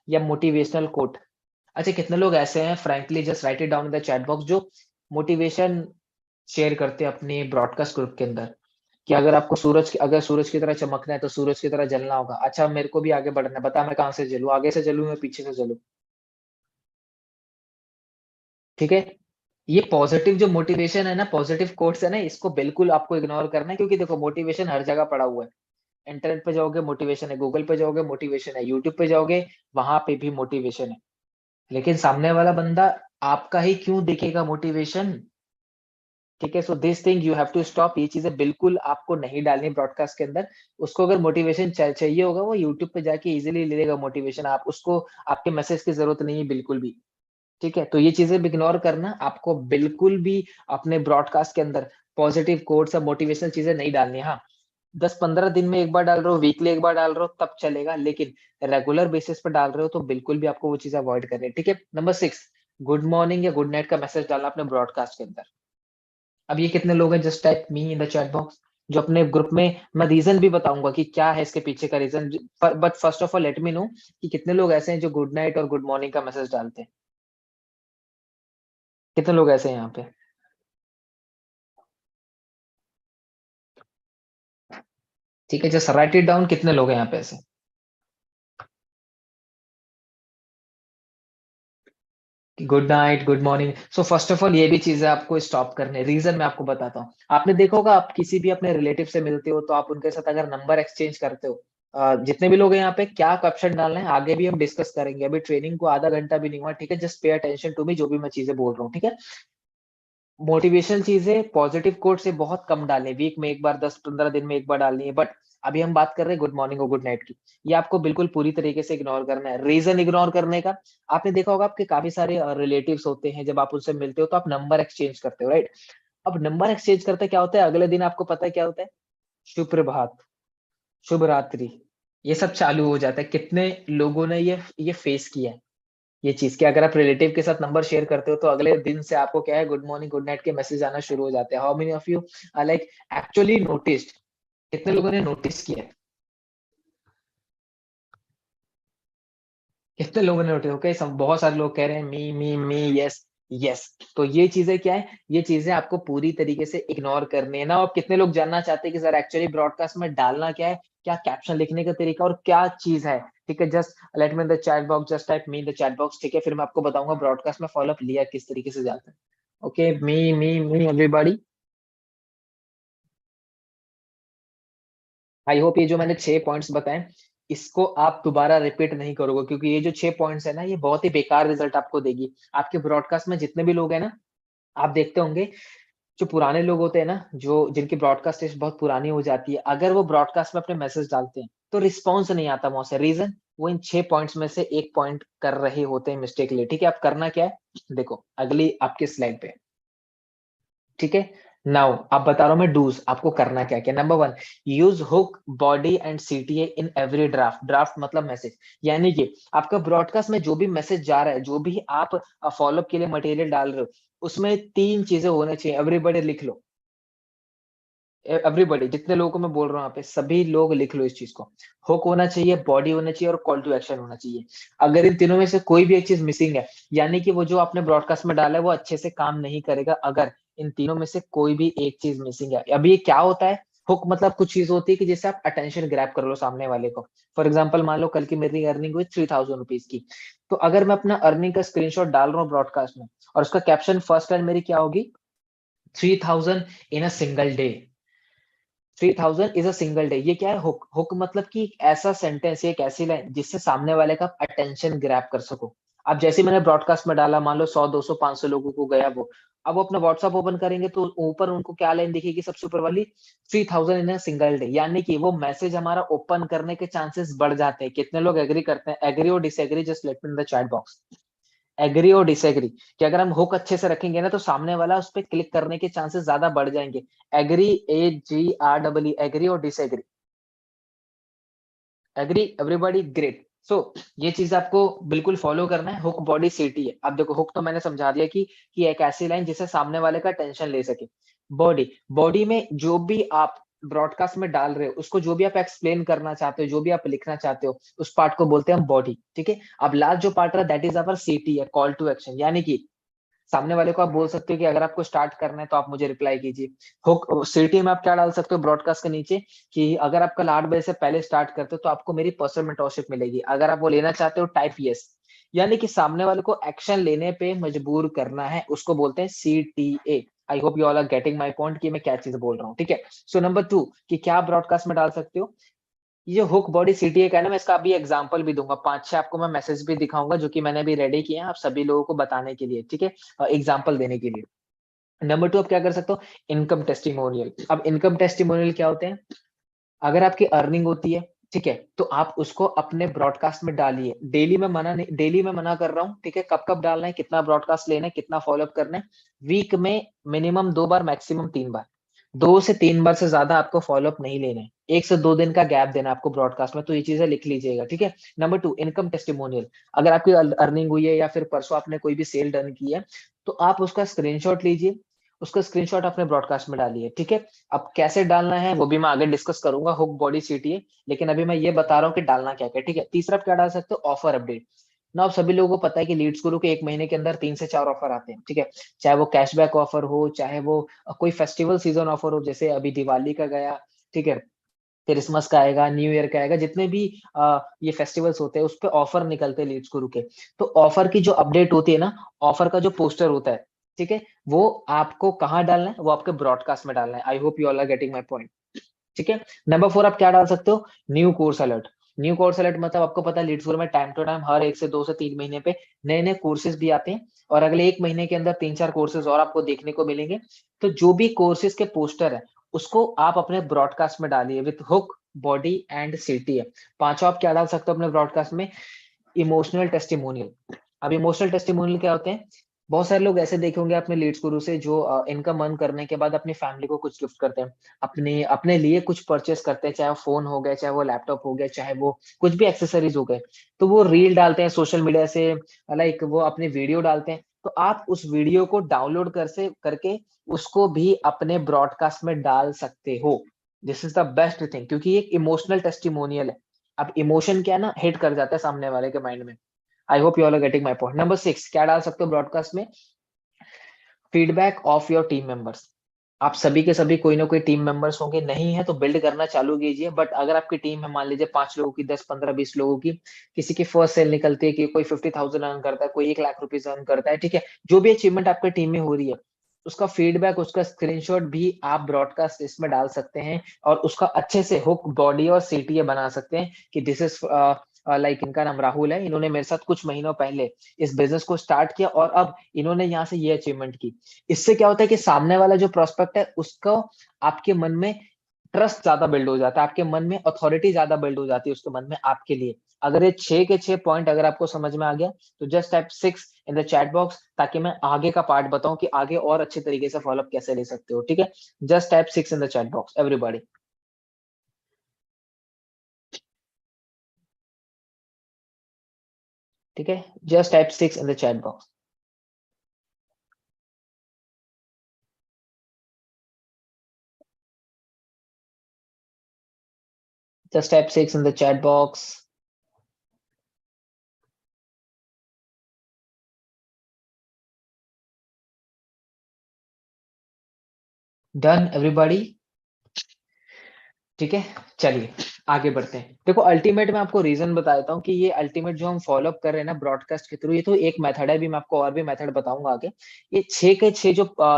या मोटिवेशनल कोट। अच्छा, कितने लोग ऐसे हैं, frankly just write it down in the chat box, जो मोटिवेशन शेयर करते हैं अपने ब्रॉडकास्ट ग्रुप के अंदर, कि अगर सूरज की तरह चमकना है तो सूरज की तरह जलना होगा। अच्छा, मेरे को भी आगे बढ़ना है, बता मैं कहाँ से जलूं, आगे से जलूं या पीछे से जलूं, ठीक है। ये पॉजिटिव जो मोटिवेशन है ना, पॉजिटिव कोट्स है ना, इसको बिल्कुल आपको इग्नोर करना है, क्योंकि देखो मोटिवेशन हर जगह पड़ा हुआ है। इंटरनेट पे जाओगे मोटिवेशन है, गूगल पे जाओगे मोटिवेशन है, यूट्यूब पे जाओगे वहां पे भी मोटिवेशन है। लेकिन सामने वाला बंदा आपका ही क्यों देखेगा मोटिवेशन, ठीक है। So this thing you have to stop. ये चीजें बिल्कुल आपको नहीं डालनी ब्रॉडकास्ट के अंदर। उसको अगर मोटिवेशन चाहिए होगा, वो यूट्यूब पे जाके इजीली ले लेगा मोटिवेशन, आप उसको आपके मैसेज की जरूरत नहीं है बिल्कुल भी, ठीक है। तो ये चीजें भी इग्नोर करना, आपको बिल्कुल भी अपने ब्रॉडकास्ट के अंदर पॉजिटिव कोट्स और मोटिवेशनल चीजें नहीं डालनी। हाँ, 10-15 दिन में एक बार डाल रहे हो, वीकली एक बार डाल रहे हो तब चलेगा, लेकिन रेगुलर बेसिस पर डाल रहे हो तो बिल्कुल भी आपको वो चीज अवॉइड करनी है, ठीक है। नंबर 6, गुड मॉर्निंग या गुड नाइट का मैसेज डालना अपने ब्रॉडकास्ट के अंदर। अब ये कितने लोग हैं? Just type me in the chat box. जो अपने ग्रुप में, मैं रीजन भी बताऊंगा कि क्या है इसके पीछे का reason, but first of all let me know कि कितने लोग ऐसे हैं जो गुड नाइट और गुड मॉर्निंग का मैसेज डालते हैं। कितने लोग ऐसे हैं यहाँ पे? ठीक है, जस्ट राइट इट डाउन, कितने लोग हैं यहाँ पे ऐसे? Good night, good morning. So first of all ये भी चीजें आपको स्टॉप करने, रीजन मैं आपको बताता हूँ। आपने देखा होगा, आप किसी भी अपने रिलेटिव से मिलते हो तो आप उनके साथ अगर नंबर एक्सचेंज करते हो, जितने भी लोग हैं यहाँ पे, क्या कैप्शन डालना है आगे भी हम डिस्कस करेंगे। अभी ट्रेनिंग को आधा घंटा भी नहीं हुआ, ठीक है? जस्ट पे अटेंशन टू मी, जो भी मैं चीजें बोल रहा हूँ, ठीक है? मोटिवेशनल चीजें, पॉजिटिव कोट से बहुत कम डालें, वीक में एक बार, 10-15 दिन में एक बार डालनी है। बट अभी हम बात कर रहे हैं गुड मॉर्निंग और गुड नाइट की। ये आपको बिल्कुल पूरी तरीके से इग्नोर करना है। रीजन इग्नोर करने का, आपने देखा होगा आपके काफी सारे रिलेटिव्स होते हैं, जब आप उनसे मिलते हो तो आप नंबर एक्सचेंज करते हो, राइट? अब नंबर एक्सचेंज करते क्या होता है, अगले दिन आपको पता है क्या होता है? शुभ प्रभात, शुभ रात्रि, ये सब चालू हो जाता है। कितने लोगों ने ये फेस किया है, ये चीज कि अगर आप रिलेटिव के साथ नंबर शेयर करते हो तो अगले दिन से आपको क्या है, गुड मॉर्निंग गुड नाइट के मैसेज आना शुरू हो जाते हैं। How many of you are like actually noticed? कितने लोगों ने नोटिस किया है? कितने लोगों ने नोटिस? ओके, सब बहुत सारे लोग कह रहे हैं मी यस। यस। तो ये चीजें क्या है, ये चीजें आपको पूरी तरीके से इग्नोर करनी है ना। अब कितने लोग जानना चाहते हैं कि सर एक्चुअली ब्रॉडकास्ट में डालना क्या है, क्या कैप्शन लिखने का तरीका और क्या चीज है? ठीक है, just let me in the chat box, just type me in the chat box, ठीक है? फिर मैं आपको बताऊंगा ब्रॉडकास्ट में फॉलोअप लिया किस तरीके से जाता है। Okay, me everybody. I hope ये जो मैंने 6 पॉइंट्स बताए, इसको आप दोबारा रिपीट नहीं करोगे, क्योंकि ये जो 6 पॉइंट्स है ना, ये बहुत ही बेकार रिजल्ट आपको देगी। आपके ब्रॉडकास्ट में जितने भी लोग हैं ना, आप देखते होंगे, जो पुराने लोग होते हैं ना, जो जिनकी ब्रॉडकास्ट लिस्ट बहुत पुरानी हो जाती है, अगर वो ब्रॉडकास्ट में अपने मैसेज डालते हैं तो रिस्पॉन्स नहीं आता वहां से। रीजन, वो इन 6 पॉइंट्स में से एक पॉइंट कर रहे होते हैं मिस्टेकली। ठीक है, आप करना क्या है, देखो अगली आपके स्लाइड पे, ठीक है? नाउ आप बता रहा हूं मैं डूज, आपको करना क्या क्या। Number 1, use hook body and CTA in every draft. Draft मतलब मैसेज, यानी कि आपका ब्रॉडकास्ट में जो भी मैसेज जा रहा है, जो भी आप फॉलोअप के लिए मटेरियल डाल रहे हो, उसमें 3 चीजें होना चाहिए। एवरीबॉडी लिख लो, एवरीबॉडी, जितने लोगों को मैं बोल रहा हूँ यहाँ पे, सभी लोग लिख लो इस चीज को। हुक होना चाहिए, बॉडी होना चाहिए और कॉल टू एक्शन होना चाहिए। अगर इन तीनों में से कोई भी एक चीज मिसिंग है, यानी कि वो जो आपने ब्रॉडकास्ट में डाला है वो अच्छे से काम नहीं करेगा। अगर इन तीनों में से कोई भी एक चीज मिसिंग है, अभी ये क्या होता है? हुक मतलब कुछ चीज होती है कि जिससे आप अटेंशन ग्रैब कर लो सामने वाले को। फॉर एग्जाम्पल, मान लो कल की मेरी अर्निंग हुई 3000 रुपीज की, तो अगर मैं अपना अर्निंग का स्क्रीनशॉट डाल रहा हूँ ब्रॉडकास्ट में, और उसका कैप्शन फर्स्ट लाइन मेरी क्या होगी? 3000 in a single day. 3000 is a single day. ये क्या है? हुक। हुक मतलब कि एक ऐसा सेंटेंस, एक ऐसी लाइन जिससे सामने वाले का अटेंशन ग्रैब कर सको। अब जैसे मैंने ब्रॉडकास्ट में डाला, मान लो 100 200 500 लोगों को गया वो, अब वो अपना व्हाट्सएप ओपन करेंगे तो ऊपर उनको क्या लाइन दिखेगी सबसे ऊपर वाली? 3000 इन अ सिंगल डे। यानी कि वो मैसेज हमारा ओपन करने के चांसेस बढ़ जाते हैं। कितने लोग एग्री करते हैं? एग्री और disagree, just let me in the chat box. Agree और डिसएग्री, कि अगर हम हुक अच्छे से रखेंगे ना तो सामने वाला उस पर क्लिक करने के चांसेस ज्यादा बढ़ जाएंगे। एग्री, AGREE, एग्री और disagree. Agree everybody, great. So ये चीज आपको बिल्कुल फॉलो करना है। हुक बॉडी सीटी है। अब देखो, हुक तो मैंने समझा दिया कि एक ऐसी लाइन जिससे सामने वाले का टेंशन ले सके। बॉडी, बॉडी में जो भी आप ब्रॉडकास्ट में डाल रहे हो, उसको जो भी आप एक्सप्लेन करना चाहते हो, जो भी आप लिखना चाहते हो, उस पार्ट को बोलते हैं हम बॉडी। ठीक है, अब लास्ट जो पार्ट रहा, दैट इज अवर सीटी है, कॉल टू एक्शन। यानी कि सामने वाले को आप बोल सकते हो कि अगर आपको स्टार्ट करना है तो आप मुझे रिप्लाई कीजिए। हुक सिटी में आप क्या डाल सकते हो ब्रॉडकास्ट के नीचे, कि अगर आप कल 8 बजे से पहले स्टार्ट करते हो तो आपको मेरी पर्सनल मेंटरशिप मिलेगी। अगर आप वो लेना चाहते हो, टाइप यस। यानी कि सामने वाले को एक्शन लेने पे मजबूर करना है, उसको बोलते हैं CTA। I hope you all are getting my point कि मैं क्या चीज बोल रहा हूँ, ठीक है? सो नंबर 2, कि क्या आप ब्रॉडकास्ट में डाल सकते हो? ये हुक बॉडी सीटीए का है ना, मैं इसका अभी एग्जांपल भी दूंगा। 5-6 आपको मैं मैसेज भी दिखाऊंगा जो कि मैंने अभी रेडी किए हैं आप सभी लोगों को बताने के लिए, ठीक है? एग्जांपल देने के लिए। नंबर 2, आप क्या कर सकते हो? Income testimonial. अब इनकम टेस्टिमोनियल क्या होते हैं? अगर आपकी अर्निंग होती है, ठीक है, तो आप उसको अपने ब्रॉडकास्ट में डालिए। डेली में मना नहीं, डेली में मना कर रहा हूँ, ठीक है? कब कब डालना है, कितना ब्रॉडकास्ट लेना है, कितना फॉलोअप करना है? वीक में मिनिमम 2 बार, मैक्सिमम 3 बार। 2 से 3 बार से ज्यादा आपको फॉलोअप नहीं लेना है। 1 से 2 दिन का गैप देना है आपको ब्रॉडकास्ट में। तो ये चीजें लिख लीजिएगा, ठीक है? Number 2, income testimonial. अगर आपकी अर्निंग हुई है या फिर परसों आपने कोई भी सेल डन की है, तो आप उसका स्क्रीनशॉट लीजिए, उसका स्क्रीनशॉट अपने ब्रॉडकास्ट में डालिए, ठीक है। अब कैसे डालना है वो भी मैं आगे डिस्कस करूंगा, हुक बॉडी सीटीए, लेकिन अभी मैं ये बता रहा हूँ कि डालना क्या क्या, ठीक है। तीसरा आप क्या डाल सकते हो, ऑफर अपडेट ना। आप सभी लोगों को पता है कि लीड्स गुरु के 1 महीने के अंदर 3 से 4 ऑफर आते हैं, ठीक है। चाहे वो कैशबैक ऑफर हो, चाहे वो कोई फेस्टिवल सीजन ऑफर हो, जैसे अभी दिवाली का गया, ठीक है, क्रिसमस का आएगा, न्यू ईयर का आएगा, जितने भी ये फेस्टिवल्स होते हैं उस पे ऑफर निकलते हैं लीड्स गुरु के। तो ऑफर की जो अपडेट होती है ना, ऑफर का जो पोस्टर होता है, ठीक है, वो आपको कहाँ डालना है, वो आपके ब्रॉडकास्ट में डालना है। I hope you all are getting my point, ठीक है। नंबर 4 आप क्या डाल सकते हो, new course alert. New course alert मतलब आपको पता है लीड्स गुरु में टाइम टू टाइम हर 1 से 2 से 3 महीने पे नए नए कोर्सेज भी आते हैं, और अगले 1 महीने के अंदर 3-4 कोर्सेज और आपको देखने को मिलेंगे। तो जो भी कोर्सेज के पोस्टर है उसको आप अपने ब्रॉडकास्ट में डालिए with hook, body and CTA. पांचों आप क्या डाल सकते हो अपने ब्रॉडकास्ट में, इमोशनल टेस्टिमोनियल। अब इमोशनल टेस्टिमोनियल क्या होते हैं, बहुत सारे लोग ऐसे देखे होंगे अपने लीड्स गुरु से जो इनका मन करने के बाद अपनी फैमिली को कुछ गिफ्ट करते हैं, अपने अपने लिए कुछ परचेस करते हैं, चाहे वो फोन हो गया, चाहे वो लैपटॉप हो गया, चाहे वो कुछ भी एक्सेसरीज हो गए। तो वो रील डालते हैं सोशल मीडिया से, लाइक वो अपने वीडियो डालते हैं। तो आप उस वीडियो को डाउनलोड करके उसको भी अपने ब्रॉडकास्ट में डाल सकते हो। This is the best thing, क्योंकि ये एक इमोशनल टेस्टिमोनियल है। अब इमोशन क्या है ना, हिट कर जाता है सामने वाले के माइंड में। I hope you all are getting my point. Number 6 क्या डाल सकते हो ब्रॉडकास्ट में, feedback of your team members. आप सभी के सभी कोई ना कोई टीम मेंबर्स होंगे, नहीं है तो बिल्ड करना चालू कीजिए। बट अगर आपकी टीम है मान लीजिए 5 लोगों की, 10, 15, 20 लोगों की, किसी की फर्स्ट सेल निकलती है कि कोई 50,000 अर्न करता है, कोई 1 लाख रुपीज अर्न करता है, ठीक है, जो भी अचीवमेंट आपकी टीम में हो रही है, उसका फीडबैक, उसका स्क्रीनशॉट भी आप ब्रॉडकास्ट इसमें डाल सकते हैं, और उसका अच्छे से हुक, बॉडी और सीटीए बना सकते हैं कि दिस इज लाइक, इनका नाम राहुल है, इन्होंने मेरे साथ कुछ महीनों पहले इस बिजनेस को स्टार्ट किया और अब इन्होंने यहाँ से ये अचीवमेंट की। इससे क्या होता है कि सामने वाला जो प्रोस्पेक्ट है उसको आपके मन में ट्रस्ट ज्यादा बिल्ड हो जाता है, आपके मन में अथॉरिटी ज्यादा बिल्ड हो जाती है उसके मन में आपके लिए। अगर ये 6 के 6 पॉइंट अगर आपको समझ में आ गया तो just type 6 in the chat box, ताकि मैं आगे का पार्ट बताऊं कि आगे और अच्छे तरीके से फॉलोअप कैसे ले सकते हो, ठीक है। Just type 6 in the chat box everybody, ठीक है। Just type 6 in the chat box, just type 6 in the chat box. Done everybody, ठीक है। चलिए आगे बढ़ते हैं। देखो अल्टीमेट मैं आपको रीजन बता देता हूँ कि ये अल्टीमेट जो हम फॉलोअप कर रहे हैं ना ब्रॉडकास्ट के थ्रू, ये तो एक मेथड है, भी मैं आपको और भी मेथड बताऊंगा आगे। ये 6 के 6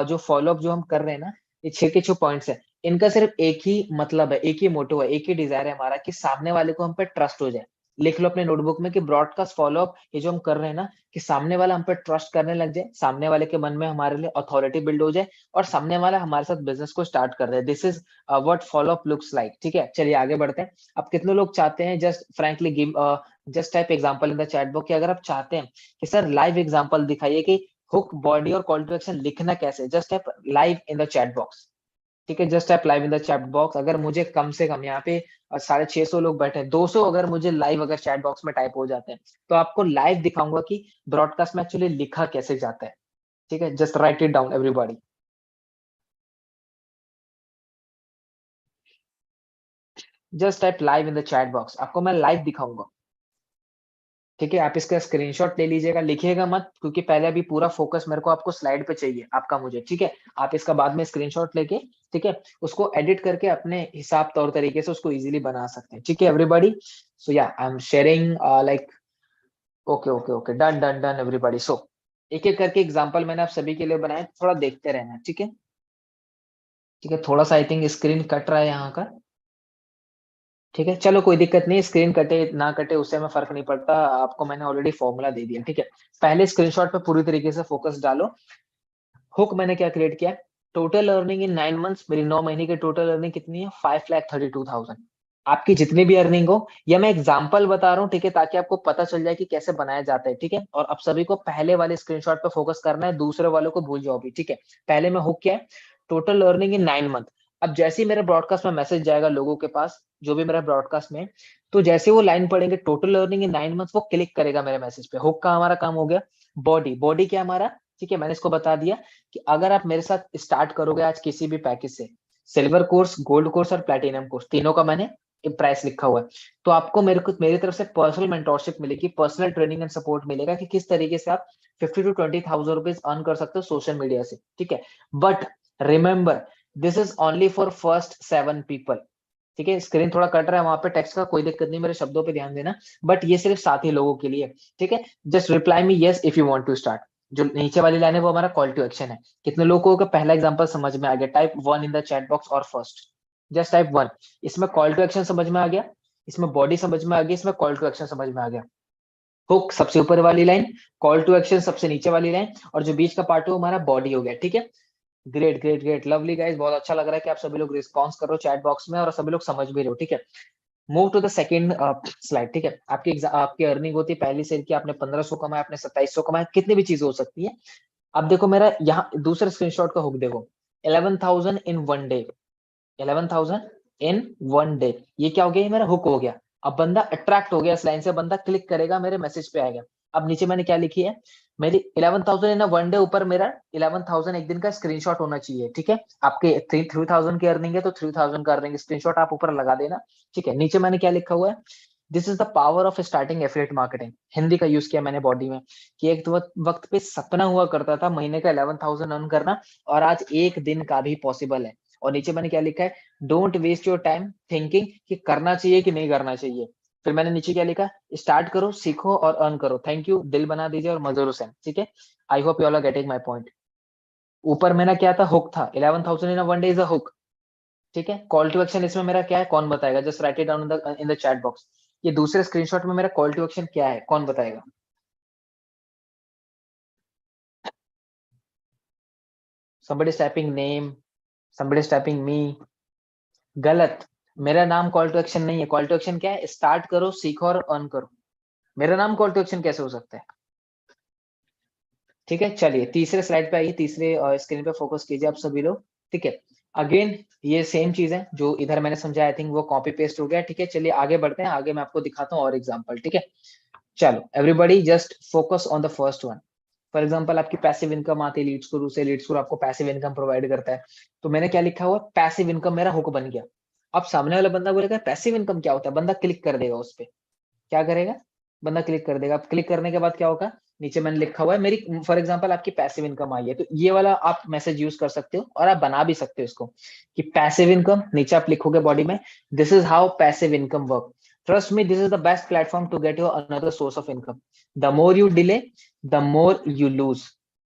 जो फॉलोअप जो हम कर रहे हैं ना, ये 6 के 6 पॉइंट्स है, इनका सिर्फ एक ही मतलब है, एक ही मोटिव है, एक ही डिजायर है हमारा कि सामने वाले को हम पे ट्रस्ट हो जाए। लिख लो अपने नोटबुक में कि ब्रॉडकास्ट फॉलोअप ये जो हम कर रहे हैं ना, कि सामने वाला हम पे ट्रस्ट करने लग जाए, सामने वाले के मन में हमारे लिए अथॉरिटी बिल्ड हो जाए, और सामने वाला हमारे साथ बिजनेस को स्टार्ट कर दे। This is what follow up looks like, ठीक है। चलिए आगे बढ़ते हैं। अब कितने लोग चाहते हैं, just frankly give just type example in the chat box, कि अगर आप चाहते हैं कि सर लाइव एग्जांपल दिखाइए कि हुक, बॉडी और कॉल टू एक्शन लिखना कैसे, just type live in the chat box, ठीक है। Just type live in the chat box. अगर मुझे कम से कम यहाँ पे 650 लोग बैठे हैं, 200 अगर मुझे लाइव अगर चैट बॉक्स में टाइप हो जाते हैं, तो आपको लाइव दिखाऊंगा कि ब्रॉडकास्ट में एक्चुअली लिखा कैसे जाता है, ठीक है। Just write it down everybody, just type live in the chat box, आपको मैं लाइव दिखाऊंगा, ठीक है। आप इसका स्क्रीनशॉट ले लीजिएगा, लिखिएगा मत, क्योंकि पहले अभी पूरा फोकस मेरे को आपको स्लाइड पे चाहिए आपका मुझे, ठीक है। आप इसका बाद में स्क्रीनशॉट लेके, ठीक है, उसको एडिट करके अपने हिसाब तौर तरीके से उसको इजीली बना सकते हैं, ठीक है एवरीबॉडी। सो या I am sharing like, okay okay okay, done done done everybody. So एक एक करके एग्जांपल मैंने आप सभी के लिए बनाए, थोड़ा देखते रहना, ठीक है। ठीक है, थोड़ा सा आई थिंक स्क्रीन कट रहा है यहाँ का, ठीक है। चलो कोई दिक्कत नहीं, स्क्रीन कटे ना कटे उससे हमें फर्क नहीं पड़ता, आपको मैंने ऑलरेडी फॉर्मूला दे दिया, ठीक है। पहले स्क्रीनशॉट पे पूरी तरीके से फोकस डालो। हुक मैंने क्या क्रिएट किया, टोटल अर्निंग इन 9 मंथ्स, मेरी 9 महीने की टोटल अर्निंग कितनी है, 5,32,000। आपकी जितनी भी अर्निंग हो, या मैं एग्जांपल बता रहा हूँ, ठीक है, ताकि आपको पता चल जाए कि कैसे बनाया जाता है, ठीक है। और अब सभी को पहले वाले स्क्रीनशॉट पे फोकस करना है, दूसरे वालों को भूल जाओ भी, ठीक है। पहले में हुक क्या है, टोटल अर्निंग इन 9 मंथ। अब जैसे ही मेरे ब्रॉडकास्ट में मैसेज जाएगा लोगों के पास, जो भी मेरा ब्रॉडकास्ट में है, तो जैसे वो लाइन पढ़ेंगे टोटल अर्निंग इन 9 मंथ, वो क्लिक करेगा मेरे मैसेज पे। हुक का हमारा काम हो गया। बॉडी, बॉडी क्या हमारा, ठीक है, मैंने इसको बता दिया कि अगर आप मेरे साथ स्टार्ट करोगे आज किसी भी पैकेज से, सिल्वर कोर्स, गोल्ड कोर्स और प्लेटिनम कोर्स, तीनों का मैंने प्राइस लिखा हुआ है, तो आपको मेरी तरफ से पर्सनल मेंटोरशिप मिलेगी, पर्सनल ट्रेनिंग एंड सपोर्ट मिलेगा कि किस तरीके से आप 50 to 20,000 रुपीज अर्न कर सकते हो सोशल मीडिया से, ठीक है। But remember, this is only for first 7 people, ठीक है। स्क्रीन थोड़ा कट रहा है वहां पे, टेक्स्ट का कोई दिक्कत नहीं, मेरे शब्दों पे ध्यान देना, बट ये सिर्फ 7 ही लोगों के लिए, ठीक है। Just reply me yes if you want to start. जो नीचे वाली लाइन है वो हमारा कॉल टू एक्शन है। कितने लोगों को पहला एग्जांपल समझ में आ गया? Type 1 in the chat box और फर्स्ट, जस्ट टाइप 1। इसमें कॉल टू एक्शन समझ में आ गया, इसमें बॉडी समझ में आ गई, इसमें कॉल टू एक्शन समझ में आ गया। हुक सबसे ऊपर वाली लाइन, कॉल टू एक्शन सबसे नीचे वाली लाइन, और जो बीच का पार्ट है वो हमारा बॉडी हो गया, ठीक है। Great great great, lovely guys, बहुत अच्छा लग रहा है कि आप सभी लोग रिस्पॉन्स कर रहे हो चैट बॉक्स में और सभी लोग समझ भी रहे हो, ठीक है। Move to the second slide, ठीक है। आपकी अर्निंग होती है पहली सेल की, आपने 1500 कमाया, आपने 2700 कमाया, कितनी भी चीज हो सकती है। अब देखो मेरा यहाँ दूसरे स्क्रीनशॉट का हुक देखो, 11,000 इन 1 डे, 11,000 इन 1 डे, ये क्या हो गया? ये मेरा हुक हो गया। अब बंदा अट्रैक्ट हो गया इस लाइन से, बंदा क्लिक करेगा, मेरे मैसेज पे आएगा। अब नीचे मैंने क्या लिखी है, मेरी 11,000 इन 1 डे, ऊपर मेरा 11,000 एक दिन का स्क्रीनशॉट होना चाहिए, ठीक है। आपके 3,000 की अर्निंग है तो 3,000 का अर्निंग स्क्रीनशॉट आप ऊपर लगा देना, ठीक है। नीचे मैंने क्या लिखा हुआ है, this is the power of starting affiliate marketing, Hindi का यूज किया मैंने बॉडी में, कि एक वक्त पे सपना हुआ करता था महीने का 11,000 अर्न करना, और आज एक दिन का भी पॉसिबल है। और नीचे मैंने क्या लिखा है, don't waste your time thinking कि करना चाहिए कि नहीं करना चाहिए। फिर मैंने नीचे क्या लिखा, स्टार्ट करो, सीखो और अर्न करो। थैंक यू दिल बना दीजिए और मजर हुसैन, ठीक है। I hope you all are getting my point. ऊपर मेरा क्या था, हुक था, 11,000 in 1 day is a hook, ठीक है। कॉल टू एक्शन इसमें मेरा क्या है, कौन बताएगा? Just write it down in the chat box. ये दूसरे स्क्रीनशॉट में मेरा कॉल टू एक्शन क्या है, कौन बताएगा? somebody is typing name, somebody is typing me। गलत, मेरा नाम कॉल टू एक्शन नहीं है। कॉल टू एक्शन क्या है? स्टार्ट करो, सीखो और अर्न करो। मेरा नाम कॉल टू एक्शन कैसे हो सकता है? ठीक है, चलिए तीसरे स्लाइड पे आइए, तीसरे स्क्रीन पे फोकस कीजिए आप सभी लोग, ठीक है। अगेन ये सेम चीज है जो इधर मैंने समझा, आई थिंक वो कॉपी पेस्ट हो गया, ठीक है। चलिए आगे बढ़ते हैं, आगे मैं आपको दिखाता हूँ और एग्जांपल, ठीक है। चलो everybody just focus on the first one. For example आपकी पैसिव इनकम आती है लीड्स गुरु से, लीड्स गुरु आपको पैसिव इनकम प्रोवाइड करता है। तो मैंने क्या लिखा हुआ, पैसिव इनकम मेरा हुक बन गया। अब सामने वाला बंदा बोलेगा पैसिव इनकम क्या होता है, बंदा क्लिक कर देगा उस पे, क्या करेगा? बंदा क्लिक कर देगा। अब क्लिक करने के बाद क्या होगा, नीचे मैंने लिखा हुआ है मेरी, फॉर एग्जांपल आपकी पैसिव इनकम आई है, तो ये वाला आप मैसेज यूज कर सकते हो और आप बना भी सकते हो इसको, कि पैसिव इनकम, नीचे आप लिखोगे बॉडी में, this is how passive income work, trust me this is the best platform to get your another source of income, the more you delay the more you lose,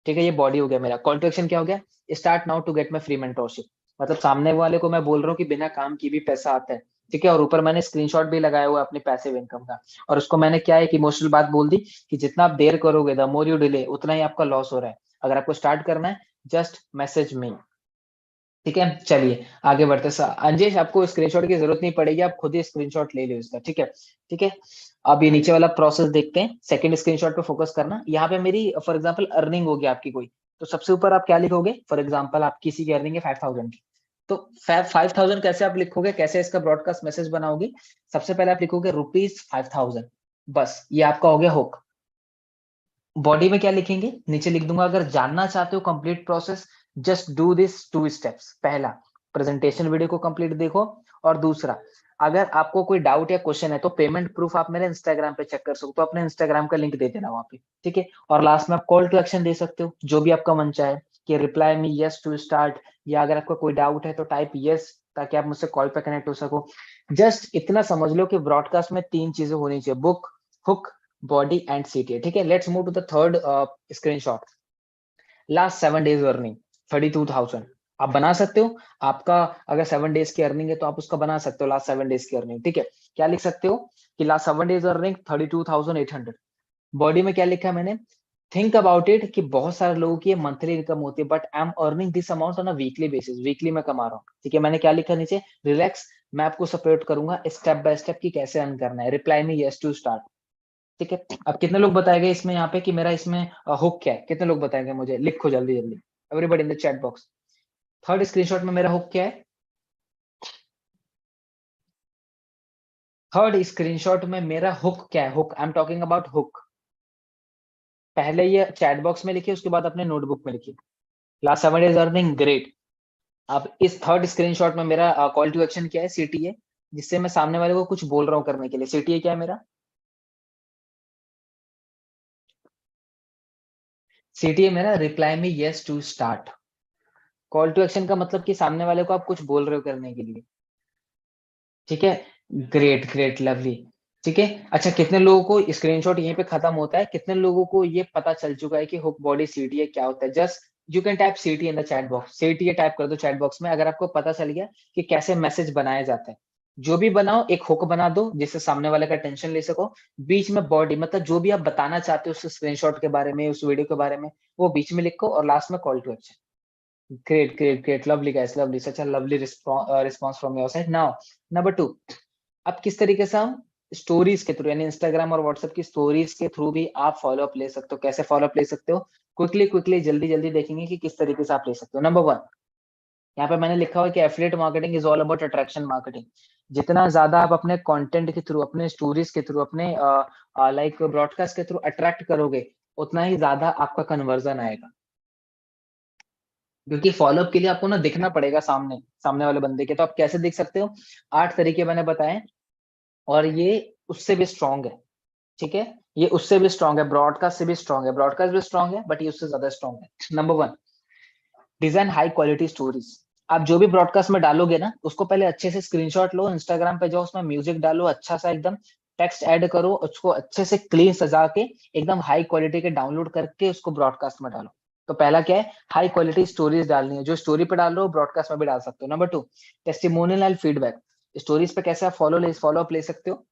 ठीक है। ये body हो गया मेरा। कॉल टू एक्शन क्या हो गया, start now to get my free mentorship, मतलब सामने वाले को मैं बोल रहा हूँ कि बिना काम की भी पैसा आता है, ठीक है। और ऊपर मैंने स्क्रीनशॉट भी लगाया हुआ है अपने पैसिव इनकम का, और उसको मैंने क्या एक इमोशनल बात बोल दी कि जितना आप देर करोगे, द मोर यू डिले, उतना ही आपका लॉस हो रहा है। अगर आपको स्टार्ट करना है, जस्ट मैसेज मी, ठीक है। चलिए आगे बढ़ते अंजेश, आपको स्क्रीनशॉट की जरूरत नहीं पड़ेगी, आप खुद ही स्क्रीनशॉट ले लो इसका, ठीक है। ठीक है, अब ये नीचे वाला प्रोसेस देखते हैं, सेकंड स्क्रीनशॉट पे फोकस करना। यहाँ पे मेरी फॉर एग्जांपल अर्निंग होगी आपकी कोई, तो सबसे ऊपर आप क्या लिखोगे? फॉर एग्जांपल आप किसी की अर्निंग है 5,000 की, तो 5,000 कैसे आप लिखोगे, कैसे इसका ब्रॉडकास्ट मैसेज बनाओगे? सबसे पहले आप लिखोगे ₹5,000, बस ये आपका हो गया हुक। बॉडी में क्या लिखेंगे? नीचे लिख दूंगा, अगर जानना चाहते हो complete process, just do this 2 steps. पहला, प्रेजेंटेशन वीडियो को कंप्लीट देखो, और दूसरा, अगर आपको कोई डाउट या क्वेश्चन है तो पेमेंट प्रूफ आप मेरे इंस्टाग्राम पे चेक कर सकते हो, अपने इंस्टाग्राम का लिंक दे देना वहां पे, ठीक है। और लास्ट में आप कॉल टू एक्शन दे सकते हो, जो भी आपका मन चाहे, कि reply me yes to start, या अगर आपका कोई डाउट है तो टाइप यस, ताकि आप मुझसे कॉल पे कनेक्ट हो सको। जस्ट इतना समझ लो कि ब्रॉडकास्ट में 3 चीजें होनी चाहिए, book, hook, body and CT, ठीक है। Let's move to the third screenshot. Last 7 days earning 32,000, आप बना सकते हो। आपका अगर 7 डेज की अर्निंग है तो आप उसका बना सकते हो, लास्ट 7 डेज की अर्निंग, ठीक है। क्या लिख सकते हो कि लास्ट 7 डेज अर्निंग 32,800। बॉडी में क्या लिखा है मैंने, थिंक अबाउट इट, कि बहुत सारे लोगों की मंथली इनकम होती है, but I am earning this amount on a weekly basis, weekly में कमा रहा हूँ, ठीक है। मैंने क्या लिखा नीचे, रिलैक्स, मैं आपको सपोर्ट करूंगा स्टेप बाय स्टेप की कैसे अर्न करना है, रिप्लाई में यस टू स्टार्ट, ठीक है। अब कितने लोग बताएंगे इसमें यहाँ पे कि मेरा इसमें हुक क्या है? कितने लोग बताएंगे मुझे? लिखो जल्दी जल्दी, everybody in the chat box. Third screenshot में मेरा हुक क्या है? थर्ड स्क्रीनशॉट में मेरा हुक क्या है? Hook, I am talking about hook. पहले ये चैट बॉक्स में लिखिए, उसके बाद अपने नोटबुक में लिखिए। Last 7 days earning great. अब इस थर्ड स्क्रीनशॉट में मेरा कॉल टू एक्शन क्या है, सीटीए, जिससे मैं सामने वाले को कुछ बोल रहा हूँ करने के लिए। सीटीए क्या है मेरा? सीटीए मेरा reply me yes to start. Call to action का मतलब कि सामने वाले को आप कुछ बोल रहे हो करने के लिए। ठीक है, ग्रेट ग्रेट लवली। ठीक है, अच्छा कितने लोगों को स्क्रीनशॉट यहीं पे खत्म होता है, कितने लोगों को ये पता चल चुका है कि हुक बॉडी सीटीए क्या होता है? Just you can type CTA in the chat box, CTA type कर दो चैट बॉक्स में, अगर आपको पता चल गया कि कैसे मैसेज बनाया जाता है। जो भी बनाओ एक हुक बना दो जिससे सामने वाले का टेंशन ले सको। बीच में बॉडी मतलब जो भी आप बताना चाहते हो उस स्क्रीनशॉट के बारे में, उस वीडियो के बारे में, वो बीच में लिखो और लास्ट में call to action. Great, great, great. Lovely, guys. Lovely. Such a lovely response from your side. Now, number two. अब किस तरीके से हम स्टोरीज के थ्रू, यानी इंस्टाग्राम और व्हाट्सएप की स्टोरीज के थ्रू भी आप फॉलो अप ले सकते हो। कैसे फॉलो अप ले सकते हो? क्विकली क्विकली जल्दी जल्दी देखेंगे कि किस तरीके से आप ले सकते हो। नंबर वन, यहाँ पे मैंने लिखा हुआ है कि affiliate marketing is all about attraction marketing. जितना ज्यादा आप अपने कंटेंट के थ्रू, अपने स्टोरीज के थ्रू, अपने लाइक ब्रॉडकास्ट के थ्रू अट्रैक्ट करोगे, उतना ही ज्यादा आपका कन्वर्जन आएगा। क्योंकि फॉलोअप के लिए आपको ना दिखना पड़ेगा सामने सामने वाले बंदे के। तो आप कैसे देख सकते हो? 8 तरीके मैंने बताए, और ये उससे भी स्ट्रांग है। ठीक है, ये उससे भी स्ट्रांग है, ब्रॉडकास्ट से भी स्ट्रांग है, ब्रॉडकास्ट भी स्ट्रांग है, बट ये उससे ज्यादा स्ट्रांग है। Number one, design high quality stories. आप जो भी ब्रॉडकास्ट में डालोगे ना, उसको पहले अच्छे से स्क्रीनशॉट लो, इंस्टाग्राम पे जाओ, उसमें म्यूजिक डालो अच्छा सा एकदम, टेक्स्ट ऐड करो, उसको अच्छे से क्लीन सजा के एकदम हाई क्वालिटी के डाउनलोड करके उसको ब्रॉडकास्ट में डालो। तो पहला क्या है? हाई क्वालिटी स्टोरीज डालनी है। जो स्टोरी पे डाल रहे हो ब्रॉडकास्ट में भी डाल सकते हो। Number two, testimonial and feedback. Stories पे कैसे आप फॉलो अप ले सकते हो?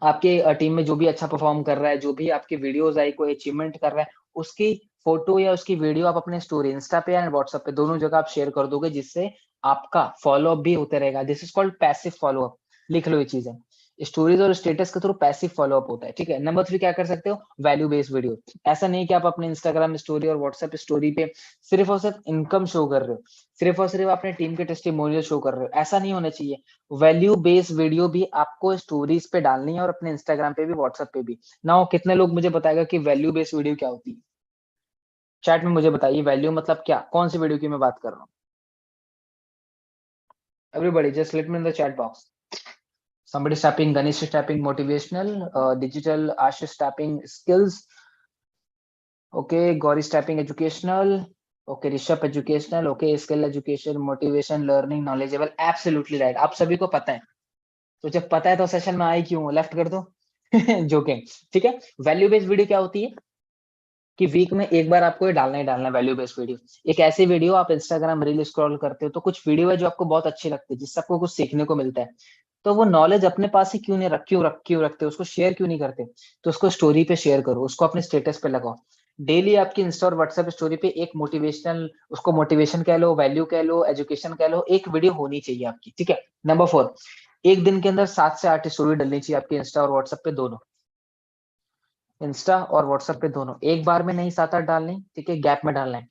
आपके टीम में जो भी अच्छा परफॉर्म कर रहा है, जो भी आपकी वीडियोस आई, कोई अचीवमेंट कर रहा है, उसकी फोटो या उसकी वीडियो आप अपने स्टोरी इंस्टा पे या व्हाट्सएप पे, दोनों जगह आप शेयर कर दोगे, जिससे आपका फॉलो अप भी होते रहेगा। This is called passive follow up. लिख लो ये चीजें। स्टोरीज और स्टेटस के थ्रू पैसिव फॉलो अप होता है। ठीक है, नंबर थ्री क्या कर सकते हो? Value based video. ऐसा नहीं कि आप अपने इंस्टाग्राम स्टोरी और व्हाट्सएप स्टोरी पे सिर्फ और सिर्फ इनकम शो कर रहे हो, सिर्फ और सिर्फ अपने टीम के टेस्टिमोनियल शो कर रहे हो। ऐसा नहीं होना चाहिए। वैल्यू बेस्ड वीडियो भी आपको स्टोरीज पे डालनी है, और अपने इंस्टाग्राम पे भी, व्हाट्सएप पे भी। नाउ कितने लोग मुझे बताएगा कि वैल्यू बेस्ड वीडियो क्या होती है? चैट में मुझे बताइए, वैल्यू मतलब क्या, कौन सी वीडियो की मैं बात कर रहा हूँ? Everybody just let me in the chat box. Somebody is typing, Ganesh is typing motivational, digital, Ash is typing skills, okay, Gauri is typing educational, okay, Rishabh educational, okay, skill education, motivation, learning, knowledgeable, absolutely right। आप सभी को पता है, तो जब पता है तो सेशन में आई क्यों? लेफ्ट कर दो। जोकिंग। ठीक है, वैल्यू बेस्ड वीडियो क्या होती है कि वीक में एक बार आपको ये डालना ही डालना है वैल्यू बेस्ड वीडियो। एक ऐसी वीडियो, आप इंस्टाग्राम रील स्क्रॉल करते हो तो कुछ वीडियो है जो आपको बहुत अच्छी लगती है, जिससे आपको कुछ सीखने को मिलता है, तो वो नॉलेज अपने पास ही क्यों नहीं क्यों रखते, उसको शेयर क्यों नहीं करते? तो उसको स्टोरी पे शेयर करो, उसको अपने स्टेटस पे लगाओ। डेली आपकी इंस्टा और व्हाट्सएप स्टोरी पे एक मोटिवेशनल, उसको मोटिवेशन कह लो, वैल्यू कह लो, एजुकेशन कह लो, एक वीडियो होनी चाहिए आपकी। ठीक है, नंबर फोर, एक दिन के अंदर 7 से 8 स्टोरी डलनी चाहिए आपके इंस्टा और व्हाट्सएप पे दोनों। इंस्टा और व्हाट्सएप पे दोनों, एक बार में नहीं 7-8 डालने, ठीक है, गैप में डालना है।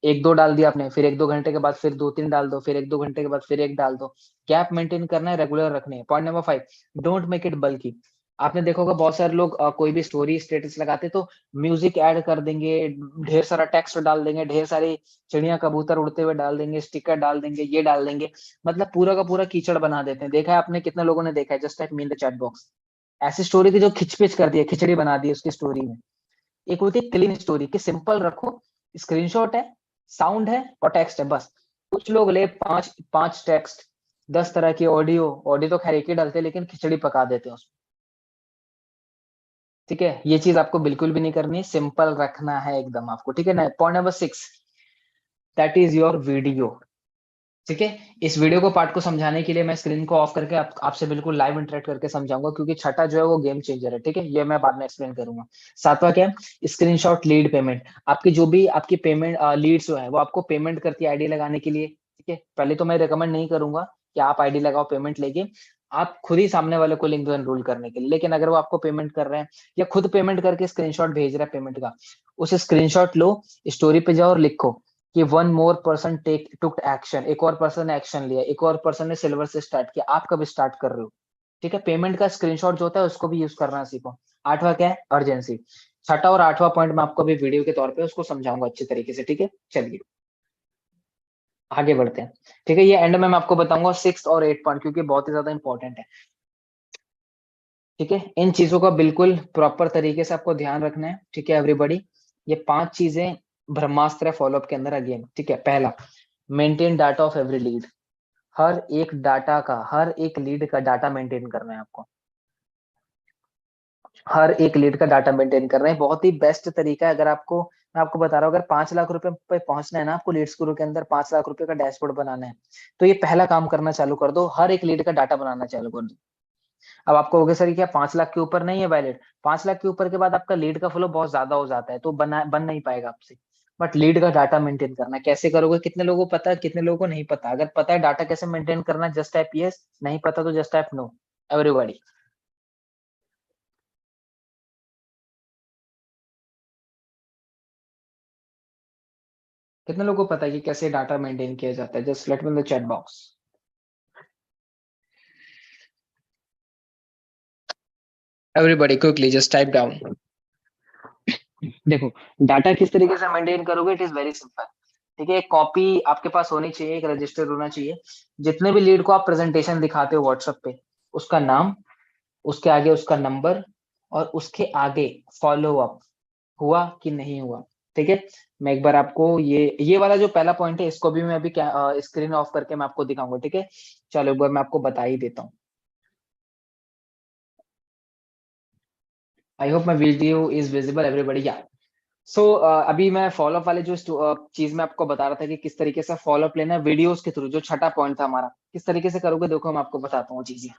एक दो डाल दिया आपने, फिर एक दो घंटे के बाद फिर दो तीन डाल दो, फिर एक दो घंटे के बाद फिर एक डाल दो। गैप मेंटेन करना है, रेगुलर रखने हैं। Point number 5, don't make it बल्कि। आपने देखा होगा बहुत सारे लोग कोई भी स्टोरी स्टेटस लगाते तो म्यूजिक ऐड कर देंगे, ढेर सारा टेक्स्ट डाल देंगे, ढेर सारी चिड़िया कबूतर उड़ते हुए डाल देंगे, स्टिकर डाल देंगे, ये डाल देंगे, मतलब पूरा का पूरा कीचड़ बना देते हैं। देखा है आपने? कितने लोगों ने देखा है? Just type me in the chat box. ऐसी स्टोरी की जो खिचपिच कर दी है, खिचड़ी बना दी है उसकी स्टोरी में। एक होती है क्लीन स्टोरी कि सिंपल रखो, स्क्रीनशॉट है, साउंड है और टेक्स्ट है, बस। कुछ लोग ले पांच पांच टेक्स्ट, 10 तरह की ऑडियो, ऑडियो तो खैर एक ही डालते हैं, लेकिन खिचड़ी पका देते हैं उसमें। ठीक है, ये चीज आपको बिल्कुल भी नहीं करनी है, सिंपल रखना है एकदम आपको। ठीक है ना? Point number 6, that is your video. ठीक है, इस वीडियो को पार्ट को समझाने के लिए मैं स्क्रीन को ऑफ करके आपसे बिल्कुल लाइव इंटरेक्ट करके समझाऊंगा, क्योंकि छठा जो है वो गेम चेंजर है। ठीक है, ये मैं बाद में एक्सप्लेन करूंगा। सातवां क्या है? Screenshot lead payment. आपकी जो भी आपकी पेमेंट लीड्स जो है वो आपको पेमेंट करती है आईडी लगाने के लिए। ठीक है, पहले तो मैं रिकमेंड नहीं करूंगा कि आप आईडी लगाओ पेमेंट लेके, आप खुद ही सामने वाले को लिंक दो एनरोल करने के लिए। लेकिन अगर वो आपको पेमेंट कर रहे हैं या खुद पेमेंट करके स्क्रीनशॉट भेज रहा है पेमेंट का, उस स्क्रीनशॉट लो, स्टोरी पे जाओ और लिखो कि one more person take took action, एक और पर्सन ने एक्शन लिया, एक और पर्सन ने सिल्वर से स्टार्ट किया, आप कब स्टार्ट कर रहे हो? ठीक है, पेमेंट का स्क्रीनशॉट जो होता है उसको भी यूज करना सीखो। आठवां क्या है? अर्जेंसी। छठा और आठवां पॉइंट मैं आपको अभी वीडियो के तौर पे उसको समझाऊंगा अच्छे तरीके से, ठीक है। चलिए आगे बढ़ते हैं, ठीक है। ये एंड में मैं आपको बताऊंगा 6 और 8 पॉइंट, क्योंकि बहुत ही ज्यादा इंपॉर्टेंट है, ठीक है। इन चीजों का बिल्कुल प्रॉपर तरीके से आपको ध्यान रखना है, ठीक है एवरीबॉडी। ये 5 चीजें ब्रह्मास्त्र है फॉलोअप के अंदर अगेन, ठीक है। पहला, maintain data of every lead. हर एक लीड का डाटा मेंटेन करना है आपको। हर एक लीड का डाटा मेंटेन कर रहे हैं, बहुत ही बेस्ट तरीका है। अगर आपको, मैं आपको बता रहा हूँ, अगर 5 लाख रुपए पे पहुंचना है ना आपको, लीड्स गुरु के अंदर 5 लाख रुपए का डैशबोर्ड बनाना है, तो ये पहला काम करना चालू कर दो, हर एक लीड का डाटा बनाना चालू कर दो। अब आपको होगा सर क्या 5 लाख के ऊपर नहीं है वैलिड? 5 लाख के ऊपर के बाद आपका लीड का फ्लो बहुत ज्यादा हो जाता है, तो बन नहीं पाएगा आपसे। बट लीड का डाटा मेंटेन करना है, कैसे करोगे? कितने लोगों को पता है, कितने लोगों को नहीं पता? अगर पता है डाटा कैसे मेंटेन करना है, जस्ट टाइप यस, नहीं पता तो जस्ट टाइप नो, एवरीबॉडी। कितने लोगों को पता है कि कैसे डाटा मेंटेन किया जाता है? Just let me in the chat box. Everybody quickly just type down. देखो, डाटा किस तरीके से मेंटेन करोगे, इट इज वेरी सिंपल, ठीक है। एक कॉपी आपके पास होनी चाहिए, एक रजिस्टर होना चाहिए। जितने भी लीड को आप प्रेजेंटेशन दिखाते हो व्हाट्सएप पे, उसका नाम, उसके आगे उसका नंबर, और उसके आगे फॉलो अप, हुआ कि नहीं हुआ, ठीक है। मैं एक बार आपको ये वाला जो पहला पॉइंट है, इसको भी मैं अभी स्क्रीन ऑफ करके मैं आपको दिखाऊंगा, ठीक है। चलो एक बार मैं आपको बता ही देता हूँ। I hope my video is visible everybody, या। सो अभी मैं फॉलोअप वाले जो चीज मैं आपको बता रहा था कि किस तरीके से फॉलोअप लेना है वीडियोस के थ्रू, जो छठा पॉइंट था हमारा, किस तरीके से करोगे, देखो मैं आपको बताता हूँ चीजें,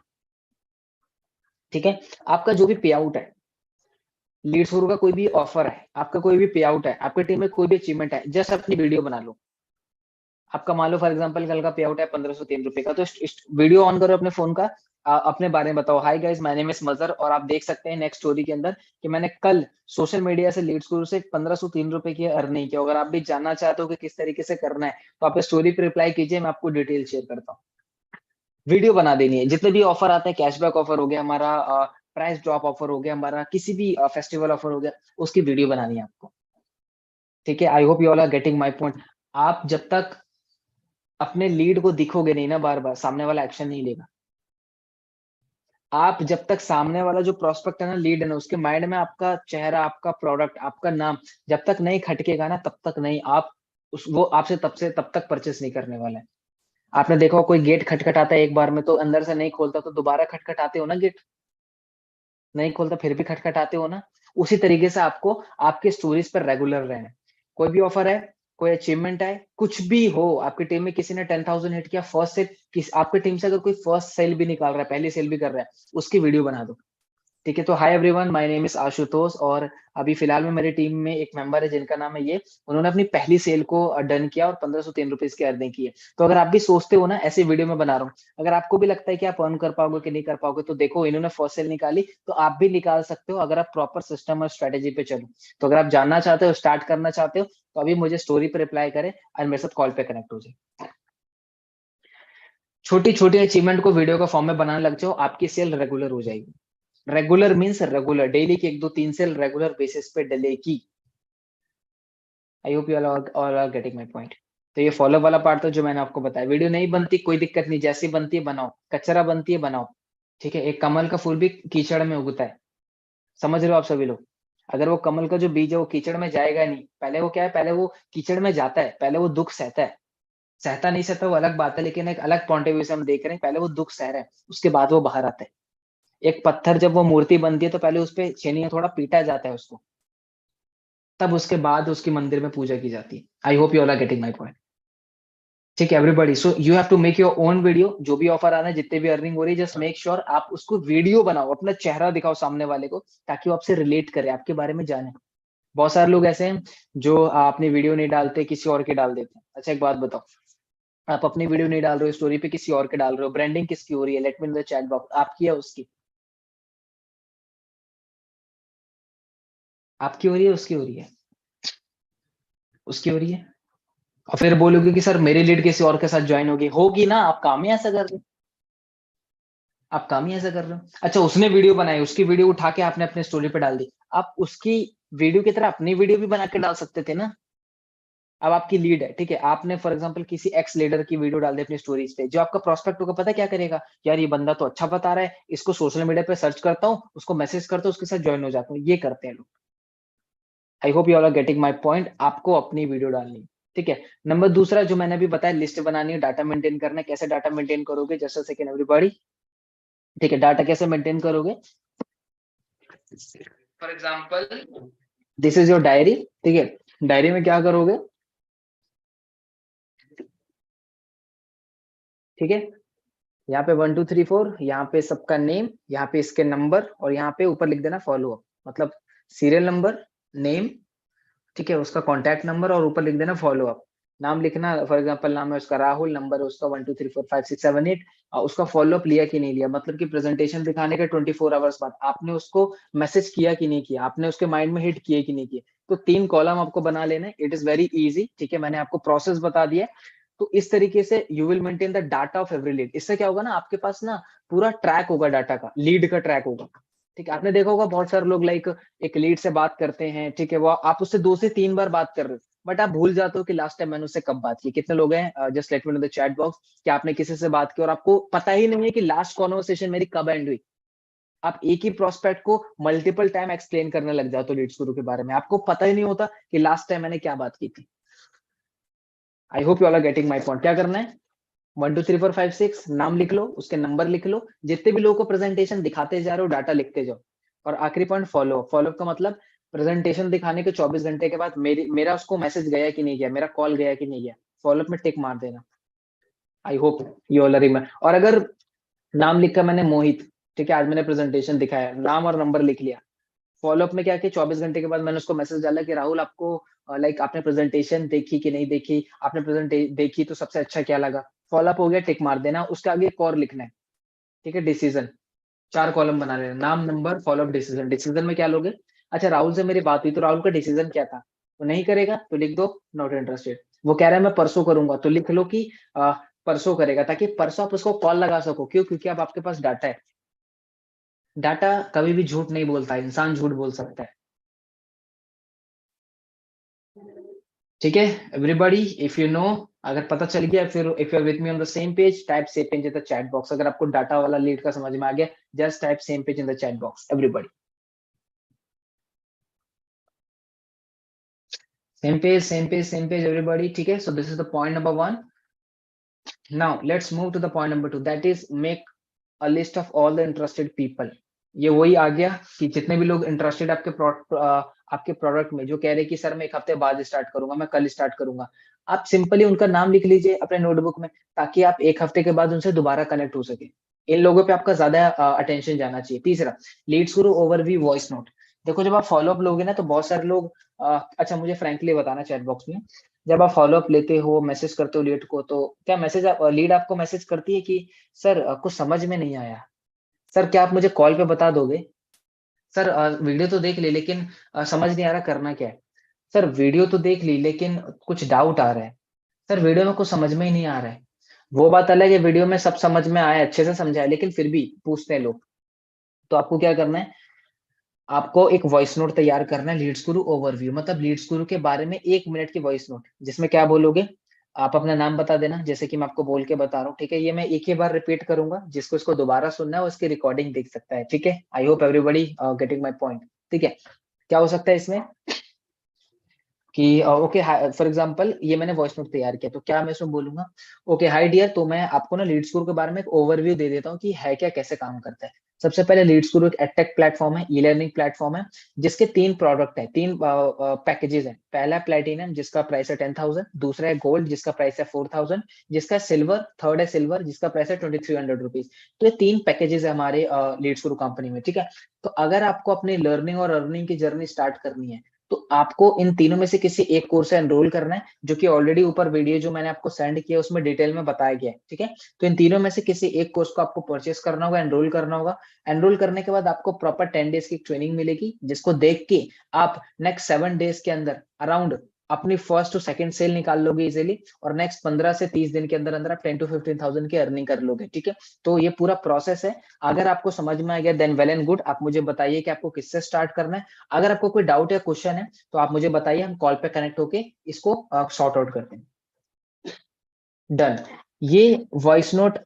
ठीक है। आपका जो भी पे आउट है, लीड्स गुरु का कोई भी ऑफर है, आपका कोई भी पे आउट है, आपके टीम में कोई भी अचीवमेंट है, जस्ट अपनी वीडियो बना लो। आपका मान लो फॉर एग्जांपल कल का पे आउट है 1503 रुपए का, तो वीडियो ऑन करो अपने फोन का, अपने बारे में बताओ, hi guys my name is मजर, और आप देख सकते हैं नेक्स्ट स्टोरी के अंदर कि मैंने कल सोशल मीडिया से लीड्स गुरु से 1503 रुपए की अर्निंग की। अगर आप भी जानना चाहते हो कि किस तरीके से करना है, तो आप स्टोरी पे रिप्लाई कीजिए, मैं आपको डिटेल शेयर करता हूँ। वीडियो बना देनी है, जितने भी ऑफर आते हैं, कैशबैक ऑफर हो गया हमारा, प्राइस ड्रॉप ऑफर हो गया हमारा, किसी भी फेस्टिवल ऑफर हो गया, उसकी वीडियो बनानी है आपको, ठीक है। I hope you all are getting my point. आप जब तक अपने लीड को दिखोगे नहीं ना बार बार, सामने वाला एक्शन नहीं लेगा। आप जब तक सामने वाला जो प्रोस्पेक्ट है ना, लीड है ना, उसके माइंड में आपका चेहरा, आपका प्रोडक्ट, आपका नाम जब तक नहीं खटकेगा ना, तब तक नहीं, आप उस वो आपसे तब तक परचेस नहीं करने वाला है। आपने देखा हो कोई गेट खटखटाता है एक बार में, तो अंदर से नहीं खोलता, तो दोबारा खटखटाते हो ना गेट, नहीं खोलता फिर भी खटखटाते हो ना। उसी तरीके से आपको आपके स्टोरीज पर रेगुलर रहना है। कोई भी ऑफर है, कोई अचीवमेंट है, कुछ भी हो, आपकी टीम में किसी ने 10,000 हिट किया फर्स्ट सेल, किस आपकी टीम से अगर कोई फर्स्ट सेल भी निकाल रहा है, पहली सेल भी कर रहा है, उसकी वीडियो बना दो, ठीक है। तो hi everyone, my name is Ashutosh, और अभी फिलहाल में मेरी टीम में एक मेंबर है जिनका नाम है ये, उन्होंने अपनी पहली सेल को डन किया और 1503 रुपीज की अर्निंग की है। तो अगर आप भी सोचते हो ना, ऐसी वीडियो में बना रहा हूँ, अगर आपको भी लगता है कि आप अर्न कर पाओगे कि नहीं कर पाओगे, तो देखो इन्होंने फर्स्ट सेल निकाली, तो आप भी निकाल सकते हो, अगर आप प्रॉपर सिस्टम और स्ट्रेटेजी पे चलो। तो अगर आप जानना चाहते हो, स्टार्ट करना चाहते हो, तो अभी मुझे स्टोरी पे रिप्लाई करें और मेरे साथ कॉल पे कनेक्ट हो जाए। छोटी छोटी अचीवमेंट को वीडियो का फॉर्म में बनाने लग जाओ, आपकी सेल रेगुलर हो जाएगी। रेगुलर मीन्स रेगुलर, डेली की 1 2 3 सेल रेगुलर बेसिस पे डलेगी। I hope you all are getting my point. तो ये फॉलो वाला पार्ट तो जो मैंने आपको बताया, वीडियो नहीं बनती कोई दिक्कत नहीं, जैसी बनती है बनाओ, कचरा बनती है बनाओ, ठीक है। एक कमल का फूल भी कीचड़ में उगता है, समझ रहे हो आप सभी लोग? अगर वो कमल का जो बीज है वो कीचड़ में जाएगा नहीं, पहले वो क्या है, पहले वो कीचड़ में जाता है, पहले वो दुख सहता है। सहता नहीं सहता वो अलग बात है, लेकिन एक अलग पॉइंट ऑफ व्यू से हम देख रहे हैं, पहले वो दुख सह रहा है, उसके बाद वो बाहर आता है। एक पत्थर जब वो मूर्ति बनती है, तो पहले उस पे छेनी थोड़ा पीटा जाता है उसको, तब उसके बाद उसकी मंदिर में पूजा की जाती है। I hope you all are getting my point, ठीक है everybody. So you have to make your own video, जो भी ऑफर आ रहा है, जितने भी अर्निंग हो रही है, जस्ट मेक श्योर आप उसको वीडियो बनाओ, अपना चेहरा दिखाओ सामने वाले को, ताकि वो आपसे रिलेट करे, आपके बारे में जाने। बहुत सारे लोग ऐसे हैं जो अपनी वीडियो नहीं डालते, किसी और के डाल देते हैं। अच्छा एक बात बताओ, आप अपनी वीडियो नहीं डाल रहे हो स्टोरी पे, किसी और के डाल रहे हो, ब्रांडिंग किसकी हो रही है? Late me in the chat box, आपकी है उसकी? आपकी हो रही है, उसकी हो रही है? उसकी हो रही है। और फिर बोलोगे कि सर मेरी लीड किसी और के साथ ज्वाइन होगी, होगी ना, आप काम ही ऐसा कर रहे हो, आप काम ही ऐसा कर रहे हो। अच्छा उसने वीडियो बनाई, उसकी वीडियो उठा के आपने अपने स्टोरी पे डाल दी, आप उसकी वीडियो की तरह अपनी वीडियो भी बना के डाल सकते थे ना। अब आपकी लीड है, ठीक है, आपने फॉर एग्जांपल किसी एक्स लीडर की वीडियो डाल दी अपनी स्टोरीज पे, जो आपका प्रोस्पेक्ट होगा पता क्या करेगा, यार ये बंदा तो अच्छा बता रहा है, इसको सोशल मीडिया पे सर्च करता हूँ, उसको मैसेज करता हूँ, उसके साथ ज्वाइन हो जाता हूँ। ये करते हैं लोग। I hope you all are getting my point. आपको अपनी वीडियो डालनी है, ठीक है। नंबर दूसरा जो मैंने अभी बताया, लिस्ट बनानी है, डाटा मेंटेन करना है। कैसे डाटा मेंटेन करोगे, जस्ट अ सेकंड एवरीबॉडी, ठीक है। डाटा कैसे मेंटेन करोगे, for example this is your diary, ठीक है। डायरी में क्या करोगे, ठीक है, यहाँ पे 1 2 3 4, यहाँ पे सबका नेम, यहाँ पे इसके नंबर, और यहाँ पे ऊपर लिख देना फॉलो अप, मतलब सीरियल नंबर, नेम, ठीक है, उसका कॉन्टैक्ट नंबर, और ऊपर लिख देना फॉलो अप। नाम लिखना, फॉर एग्जांपल नाम है उसका राहुल, नंबर है उसका 1 2 3 4 5 6 7 8। उसका फॉलो अप लिया कि नहीं लिया, मतलब कि प्रेजेंटेशन दिखाने के 24 आवर्स बाद आपने उसको मैसेज किया कि नहीं किया, आपने उसके माइंड में हिट किए कि नहीं किए। तो 3 कॉलम आपको बना लेना है। इट इज वेरी इजी, ठीक है, मैंने आपको प्रोसेस बता दिया है। तो इस तरीके से you will maintain the data of every lead. इससे क्या होगा ना, आपके पास ना पूरा ट्रैक होगा, डाटा का, लीड का ट्रैक होगा। ठीक है, आपने देखा होगा बहुत सारे लोग लाइक एक लीड से बात करते हैं, ठीक है, वो आप उससे 2 से 3 बार बात कर रहे हो, बट आप भूल जाते हो कि लास्ट टाइम मैंने उससे कब बात की। कितने लोग हैं, just let me know the chat box, कि आपने किसी से बात की और आपको पता ही नहीं है कि लास्ट कॉन्वर्सेशन मेरी कब एंड हुई। आप एक ही प्रोस्पेक्ट को मल्टीपल टाइम एक्सप्लेन करने लग जाते हो लीड्स गुरु के बारे में, आपको पता ही नहीं होता कि लास्ट टाइम मैंने क्या बात की थी। I hope you all are getting my point. क्या करना है, 1 2 3 4 5 6 नाम लिख लो, उसके नंबर लिख लो, जितने भी लोगों को प्रेजेंटेशन दिखाते जा रहे हो डाटा लिखते जाओ। और आखिरी point follow up. Follow up का मतलब प्रेजेंटेशन दिखाने के 24 घंटे के बाद मेरा उसको मैसेज गया कि नहीं गया, मेरा कॉल गया कि नहीं गया, फॉलो अप में टिक मार देना। I hope you all are. और अगर नाम लिखा मैंने मोहित, ठीक है, आज मैंने प्रेजेंटेशन दिखाया, नाम और नंबर लिख लिया, फॉलो अप में क्या कि 24 घंटे के बाद मैंने उसको मैसेज डाला कि राहुल आपको लाइक आपने प्रेजेंटेशन देखी कि नहीं देखी, आपने प्रेजेंट देखी तो सबसे अच्छा क्या लगा, फॉलो अप हो गया, टिक मार देना। उसके आगे एक और लिखना है, ठीक है, डिसीजन। 4 कॉलम बना लेना, नाम number follow up decision. Decision में क्या लोगे, अच्छा राहुल से मेरी बात हुई तो राहुल का डिसीजन क्या था, तो नहीं करेगा तो लिख दो नॉट इंटरेस्टेड। वो कह रहा है मैं परसों करूंगा, तो लिख लो कि परसों करेगा, ताकि परसों आप उसको कॉल लगा सको। क्यों, क्योंकि अब आपके पास डाटा है। डाटा कभी भी झूठ नहीं बोलता, इंसान झूठ बोल सकता है। ठीक है एवरीबॉडी, इफ यू नो, अगर पता चल गया, फिर if you are with me on the same page, type same page in the chat box. अगर आपको डाटा वाला लीड का समझ में आ गया, just type same page in the chat box everybody. Same page, same page, same page everybody, ठीक है। So this is the point number 1। Now let's move to the point number 2, that is make a list of all the interested people. ये वही आ गया कि जितने भी लोग interested आपके प्रोडक्ट में, जो कह रहे हैं कि सर मैं एक हफ्ते बाद स्टार्ट करूंगा, मैं कल स्टार्ट करूंगा, आप सिंपली उनका नाम लिख लीजिए अपने नोटबुक में, ताकि आप एक हफ्ते के बाद उनसे दोबारा कनेक्ट हो सके। इन लोगों पे आपका ज्यादा अटेंशन जाना चाहिए। तीसरा, लीड्स गुरु ओवरव्यू वॉइस नोट। देखो जब आप फॉलो अप लोगे ना, तो बहुत सारे लोग अच्छा मुझे फ्रैंकली बताना चैट बॉक्स में, जब आप फॉलो अप लेते हो, मैसेज करते हो लीड को, तो क्या मैसेज लीड आपको मैसेज करती है कि सर कुछ समझ में नहीं आया, सर क्या आप मुझे कॉल पे बता दोगे, सर वीडियो तो देख ली लेकिन समझ नहीं आ रहा करना क्या है, सर वीडियो तो देख ली लेकिन कुछ डाउट आ रहा है, सर वीडियो में कुछ समझ में ही नहीं आ रहा है। वो बात अलग है, वीडियो में सब समझ में आया, अच्छे से समझा है, लेकिन फिर भी पूछते हैं लोग। तो आपको क्या करना है, आपको एक वॉइस नोट तैयार करना है, लीड्स गुरु ओवरव्यू, मतलब लीड्स गुरु के बारे में 1 मिनट की वॉइस नोट, जिसमें क्या बोलोगे, आप अपना नाम बता देना, जैसे कि मैं आपको बोल के बता रहा हूँ, ठीक है। ये मैं एक ही बार रिपीट करूंगा, जिसको इसको दोबारा सुनना है वो इसकी रिकॉर्डिंग देख सकता है, ठीक है। I hope everybody getting my point, ठीक है। क्या हो सकता है इसमें कि ओके, फॉर एग्जांपल ये मैंने वॉइस नोट तैयार किया, तो क्या मैं इसमें बोलूंगा, ओके हाय डियर, तो मैं आपको ना लीड स्कोर के बारे में एक ओवरव्यू दे देता हूँ कि है क्या, कैसे काम करता है। सबसे पहले लीड स्कोर एक एडटेक प्लेटफॉर्म है, ई लर्निंग प्लेटफॉर्म है, जिसके 3 प्रोडक्ट है, 3 पैकेजेस है। पहला है प्लेटिनम, जिसका प्राइस है 10,000, दूसरा है गोल्ड, जिसका प्राइस है 4,000, जिसका सिल्वर, थर्ड है सिल्वर, जिसका प्राइस है 2,300 रुपीज। तो ये 3 पैकेजेस है हमारे लीड स्कोर कंपनी में, ठीक है। तो अगर आपको अपनी लर्निंग और अर्निंग की जर्नी स्टार्ट करनी है, तो आपको इन तीनों में से किसी एक कोर्स से एनरोल करना है, जो कि ऑलरेडी ऊपर वीडियो जो मैंने आपको सेंड किया उसमें डिटेल में बताया गया है, ठीक है। तो इन तीनों में से किसी एक कोर्स को आपको परचेस करना होगा, एनरोल करना होगा। एनरोल करने के बाद आपको प्रॉपर 10 डेज की ट्रेनिंग मिलेगी, जिसको देख के आप नेक्स्ट 7 डेज के अंदर अराउंड अपनी फर्स्ट टू सेकंड सेल निकाल लोगे इजीली, और नेक्स्ट 15 से 30 दिन के अंदर अंदर आप 10 to 15,000 की अर्निंग कर लोगे। ठीक है, तो ये पूरा प्रोसेस है। अगर आपको समझ में आ गया देन वेल एंड गुड। आप मुझे बताइए कि आपको किससे स्टार्ट करना है। अगर आपको कोई डाउट या क्वेश्चन है तो आप मुझे बताइए, हम कॉल पे कनेक्ट होके इसको सॉर्ट आउट करते हैं। डन। ये वॉइस नोट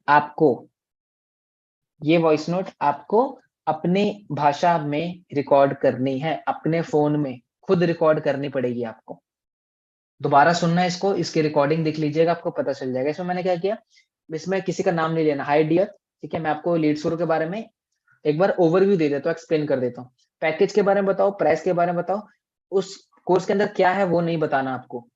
आपको अपने भाषा में रिकॉर्ड करनी है, अपने फोन में खुद रिकॉर्ड करनी पड़ेगी आपको। दोबारा सुनना है इसको, इसकी रिकॉर्डिंग देख लीजिएगा, आपको पता चल जाएगा। इसमें मैंने क्या किया, इसमें किसी का नाम नहीं लेना। हाय डियर, ठीक है, मैं आपको लीड्स गुरु के बारे में एक बार ओवरव्यू दे देता हूँ, एक्सप्लेन कर देता हूँ। पैकेज के बारे में बताओ, प्राइस के बारे में बताओ, उस कोर्स के अंदर क्या है वो नहीं बताना आपको।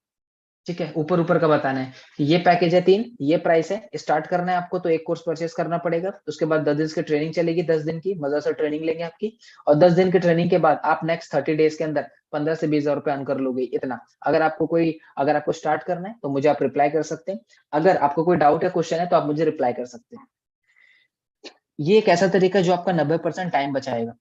ठीक है, ऊपर ऊपर का बताना है कि ये पैकेज है 3, ये प्राइस है। स्टार्ट करना है आपको तो एक कोर्स परचेस करना पड़ेगा। उसके बाद 10 दिन की ट्रेनिंग चलेगी, 10 दिन की मजा से ट्रेनिंग लेंगे आपकी। और 10 दिन की ट्रेनिंग के बाद आप नेक्स्ट 30 डेज के अंदर 15 से 20 हजार रुपए अर्न कर लोगे। इतना। अगर आपको स्टार्ट करना है तो मुझे आप रिप्लाई कर सकते हैं। अगर आपको कोई डाउट या क्वेश्चन है तो आप मुझे रिप्लाई कर सकते हैं। ये एक ऐसा तरीका है जो आपका 90% टाइम बचाएगा।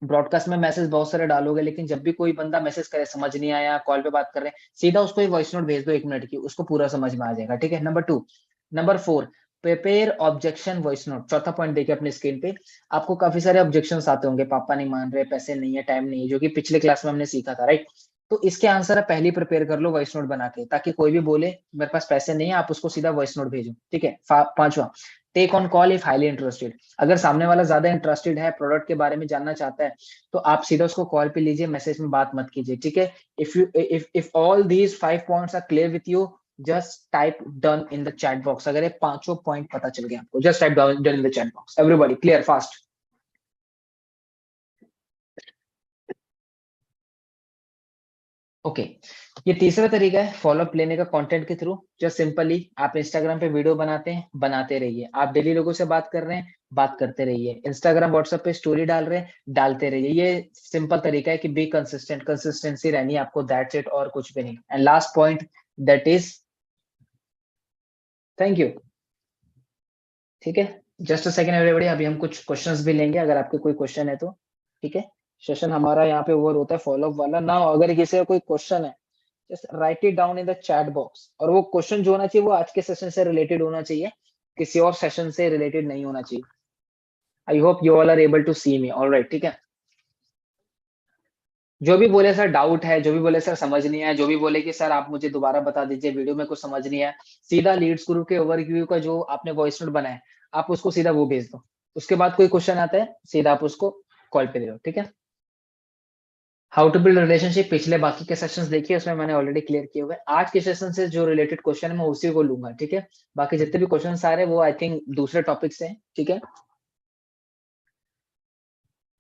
ब्रॉडकास्ट में मैसेज बहुत सारे डालोगे, लेकिन जब भी कोई बंदा मैसेज करे समझ नहीं आया, कॉल पे बात कर रहे हैं, सीधा उसको एक वॉइस नोट भेज दो 1 मिनट की, उसको पूरा समझ में आ जाएगा। ठीक है, number 4, prepare objection voice note. चौथा पॉइंट देखिए अपने स्क्रीन पे। आपको काफी सारे ऑब्जेक्शन आते होंगे, पापा नहीं मान रहे, पैसे नहीं है, टाइम नहीं है, जो कि पिछले क्लास में हमने सीखा था, राइट। तो इसके आंसर आप पहले ही प्रिपेयर कर लो वॉइस नोट बना के, ताकि कोई भी बोले मेरे पास पैसे नहीं है, आप उसको सीधा वॉइस नोट भेजो। ठीक है। 5वां, take on call if highly interested. अगर सामने वाला ज्यादा इंटरेस्टेड है, प्रोडक्ट के बारे में जानना चाहता है, तो आप सीधा उसको कॉल पे लीजिए, मैसेज में बात मत कीजिए। ठीक है। If all these 5 points are clear with you, just type done in the chat box. अगर ये 5 पॉइंट पता चल गया आपको, just type done in the chat box. Everybody clear, fast. Okay. ये तीसरा तरीका है फॉलोअप लेने का कंटेंट के थ्रू। जस्ट सिंपली आप इंस्टाग्राम पे वीडियो बनाते हैं, बनाते रहिए। आप डेली लोगों से बात कर रहे हैं, बात करते रहिए। इंस्टाग्राम व्हाट्सएप पे स्टोरी डाल रहे हैं, डालते रहिए। ये सिंपल तरीका है कि बी कंसिस्टेंट, कंसिस्टेंसी रहनी है आपको, दैट्स इट, और कुछ भी नहीं। And last point, that is thank you. ठीक है, जस्ट अ सेकंड एवरीबॉडी, अभी हम कुछ क्वेश्चंस भी लेंगे, अगर आपके कोई क्वेश्चन है तो। ठीक है, सेशन हमारा यहाँ पे ओवर होता है फॉलोअप वाला ना। अगर किसी का कोई क्वेश्चन है, just write it down in the chat box. और वो क्वेश्चन जो होना चाहिए वो आज के सेशन से रिलेटेड होना चाहिए, किसी और सेशन से रिलेटेड नहीं होना चाहिए। I hope you all are able to see me, alright. ठीक है। जो भी बोले सर डाउट है, जो भी बोले सर समझ नहीं आया, जो भी बोले कि सर आप मुझे दोबारा बता दीजिए, वीडियो में कुछ समझ नहीं आया, सीधा लीड्स ग्रुप के ओवरव्यू का जो आपने वॉइस नोट बनाया, आप उसको सीधा वो भेज दो। उसके बाद कोई क्वेश्चन आता है, सीधा आप उसको कॉल पे दे दो। ठीक है। हाउ टू बिल्ड रिलेशनशिप, पिछले बाकी के सेशंस देखिए, उसमें मैंने ऑलरेडी क्लियर किए हुए। आज के सेशन से जो रिलेटेड क्वेश्चन है मैं उसी को लूंगा। ठीक है। बाकी जितने भी क्वेश्चन आ रहे हैं वो आई थिंक दूसरे टॉपिक से हैं। ठीक है।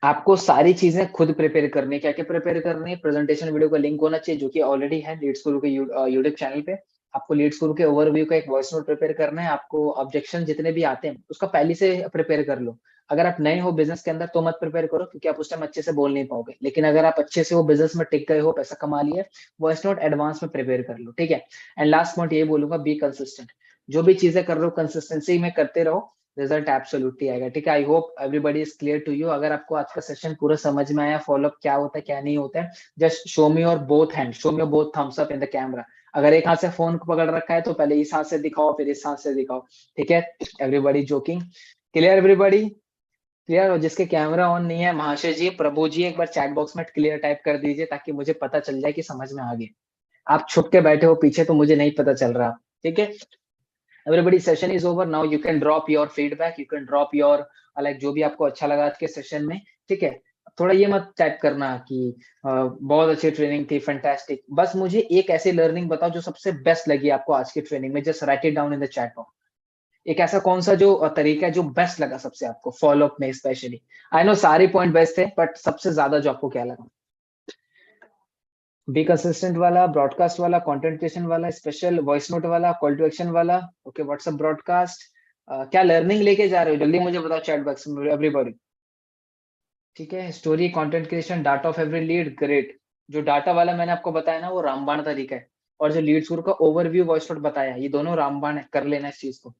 आपको सारी चीजें खुद प्रिपेयर करनी है। क्या क्या प्रिपेयर करनी है, प्रेजेंटेशन वीडियो का लिंक होना चाहिए, जो कि ऑलरेडी है लीड्स गुरु के यूट्यूब चैनल पे। आपको लीड्स गुरु के ओवरव्यू का एक वॉइस नोट प्रिपेयर करना है। आपको ऑब्जेक्शन जितने भी आते हैं उसका पहले से प्रिपेयर कर लो। अगर आप नए हो बिजनेस के अंदर तो मत प्रिपेयर करो, क्योंकि आप उस टाइम अच्छे से बोल नहीं पाओगे। लेकिन अगर आप अच्छे से वो बिजनेस में टिक गए हो, पैसा कमा लिया, वॉइस नोट एडवांस में प्रिपेयर कर लो। ठीक है। एंड लास्ट पॉइंट ये बोलूंगा, बी कंसिस्टेंट। जो भी चीजें कर रहे हो कंसिस्टेंसी में करते रहो, रिजल्ट एब्सोल्युटली आएगा। ठीक है। I hope everybody is clear to you. अगर आपको आज का सेशन पूरा समझ में आया, फॉलोअप क्या होता है क्या नहीं होता है, just show me your both hand, show me your both thumbs up in the camera. अगर एक हाथ से फोन को पकड़ रखा है तो पहले इस हाथ से दिखाओ, फिर इस हाथ से दिखाओ। ठीक है। Everybody joking, clear everybody, clear. और जिसके कैमरा ऑन नहीं है, महाशय जी, प्रभु जी, एक बार चैट बॉक्स में क्लियर टाइप कर दीजिए, ताकि मुझे पता चल जाए कि समझ में आ गया। आप छुप के बैठे हो पीछे तो मुझे नहीं पता चल रहा। ठीक है। everybody session is over now, you can drop your feedback, you can drop your like जो भी आपको अच्छा लगा आज के सेशन में। ठीक है। थोड़ा ये मत टाइप करना कि बहुत अच्छी ट्रेनिंग थी, फैंटास्टिक। बस मुझे एक ऐसी लर्निंग बताओ जो सबसे बेस्ट लगी आपको आज की ट्रेनिंग में, just write it down in the chat box. एक ऐसा कौन सा जो तरीका है जो बेस्ट लगा सबसे आपको फॉलोअप में स्पेशली। आई नो सारी पॉइंट बेस्ट थे, बट सबसे ज्यादा जो आपको क्या लगा। बी कंसिस्टेंट वाला, ब्रॉडकास्ट वाला, कंटेंट क्रिएशन वाला, स्पेशल वॉइस नोट वाला, कॉल टू एक्शन वाला, ओके, व्हाट्सएप ब्रॉडकास्ट। क्या लर्निंग लेके जा रहे हो, जल्दी मुझे बताओ चैट बॉक्स में एवरीबॉडी। ठीक है। Story, content creation, data of every lead, great. जो डाटा वाला मैंने आपको बताया ना, वो रामबाण तरीका है। और जो लीड स्कोर का ओवरव्यू वॉइस नोट बताया, ये दोनों रामबाण है, कर लेना इस चीज को।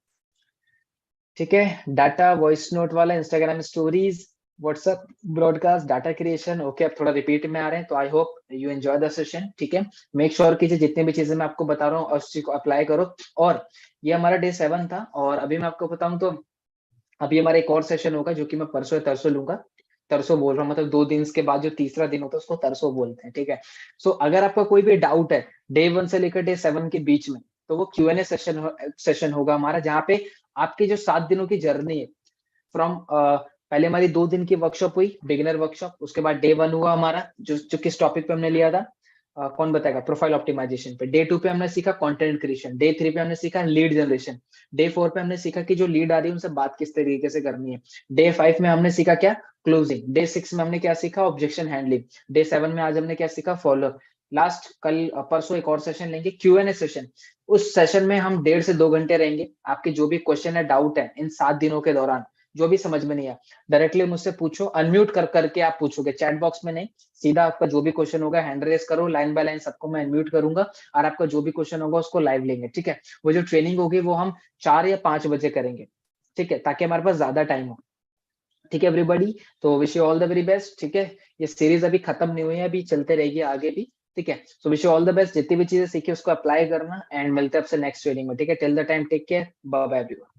ठीक है। डाटा वॉइस नोट वाला, Instagram stories, WhatsApp broadcast, data creation, okay अब थोड़ा रिपीट में आ रहे हैं, तो आई hope you enjoy the session. ठीक है, मेक श्योर कीजिए जितनी भी चीजें मैं आपको बता रहा हूँ उस चीज को अप्लाई करो। और ये हमारा डे 7 था, और अभी मैं आपको बताऊं तो अभी हमारा एक और सेशन होगा जो कि मैं परसों या तरसों लूंगा। तरसों बोल रहा हूँ, मतलब 2 दिन के बाद जो तीसरा दिन होता है उसको तरसों बोलते हैं। ठीक है, सो अगर आपका कोई भी डाउट है डे 1 से लेकर डे 7 के बीच में, तो वो Q&A सेशन होगा हमारा, जहाँ पे आपकी जो 7 दिनों की जर्नी है फ्रॉम पहले हमारी 2 दिन की वर्कशॉप हुई, बिगिनर वर्कशॉप, उसके बाद डे 1 हुआ हमारा जो किस टॉपिक पे हमने लिया था, कौन बताएगा, प्रोफाइल ऑप्टिमाइजेशन पे। डे 2 पे हमने सीखा कंटेंट क्रिएशन, डे 3 पे हमने सीखा लीड जनरेशन, डे 4 पे हमने सीखा कि जो लीड आ रही है उनसे बात किस तरीके से करनी है, डे 5 में हमने सीखा क्या, क्लोजिंग, डे 6 में हमने क्या सीखा, ऑब्जेक्शन हैंडलिंग, डे 7 में आज हमने क्या सीखा, फॉलो। लास्ट कल परसों एक और सेशन लेंगे, Q&A सेशन। उस सेशन में हम 1.5 से 2 घंटे रहेंगे, आपके जो भी क्वेश्चन है, डाउट है इन 7 दिनों के दौरान, जो भी समझ में नहीं आया, डायरेक्टली मुझसे पूछो, अनम्यूट कर करके आप पूछोगे, चैट बॉक्स में नहीं, सीधा आपका जो भी क्वेश्चन होगा हैंड रेस करो, लाइन बाय लाइन सबको मैं अनम्यूट करूंगा, और आपका जो भी क्वेश्चन होगा उसको लाइव लेंगे। ठीक है, वो जो ट्रेनिंग होगी वो हम 4 या 5 बजे करेंगे। ठीक है, ताकि हमारे पास ज्यादा टाइम हो। ठीक है एवरीबॉडी, तो wish you all the very best. ठीक है, ये सीरीज अभी खत्म नहीं हुई है, अभी चलते रहेगी आगे भी। ठीक है, so wish you all the best, जितनी भी चीजें सीखी उसको अप्लाई करना, एंड मिलते हैं आपसे नेक्स्ट ट्रेनिंग में। ठीक है, till the time take care, bye bye everyone.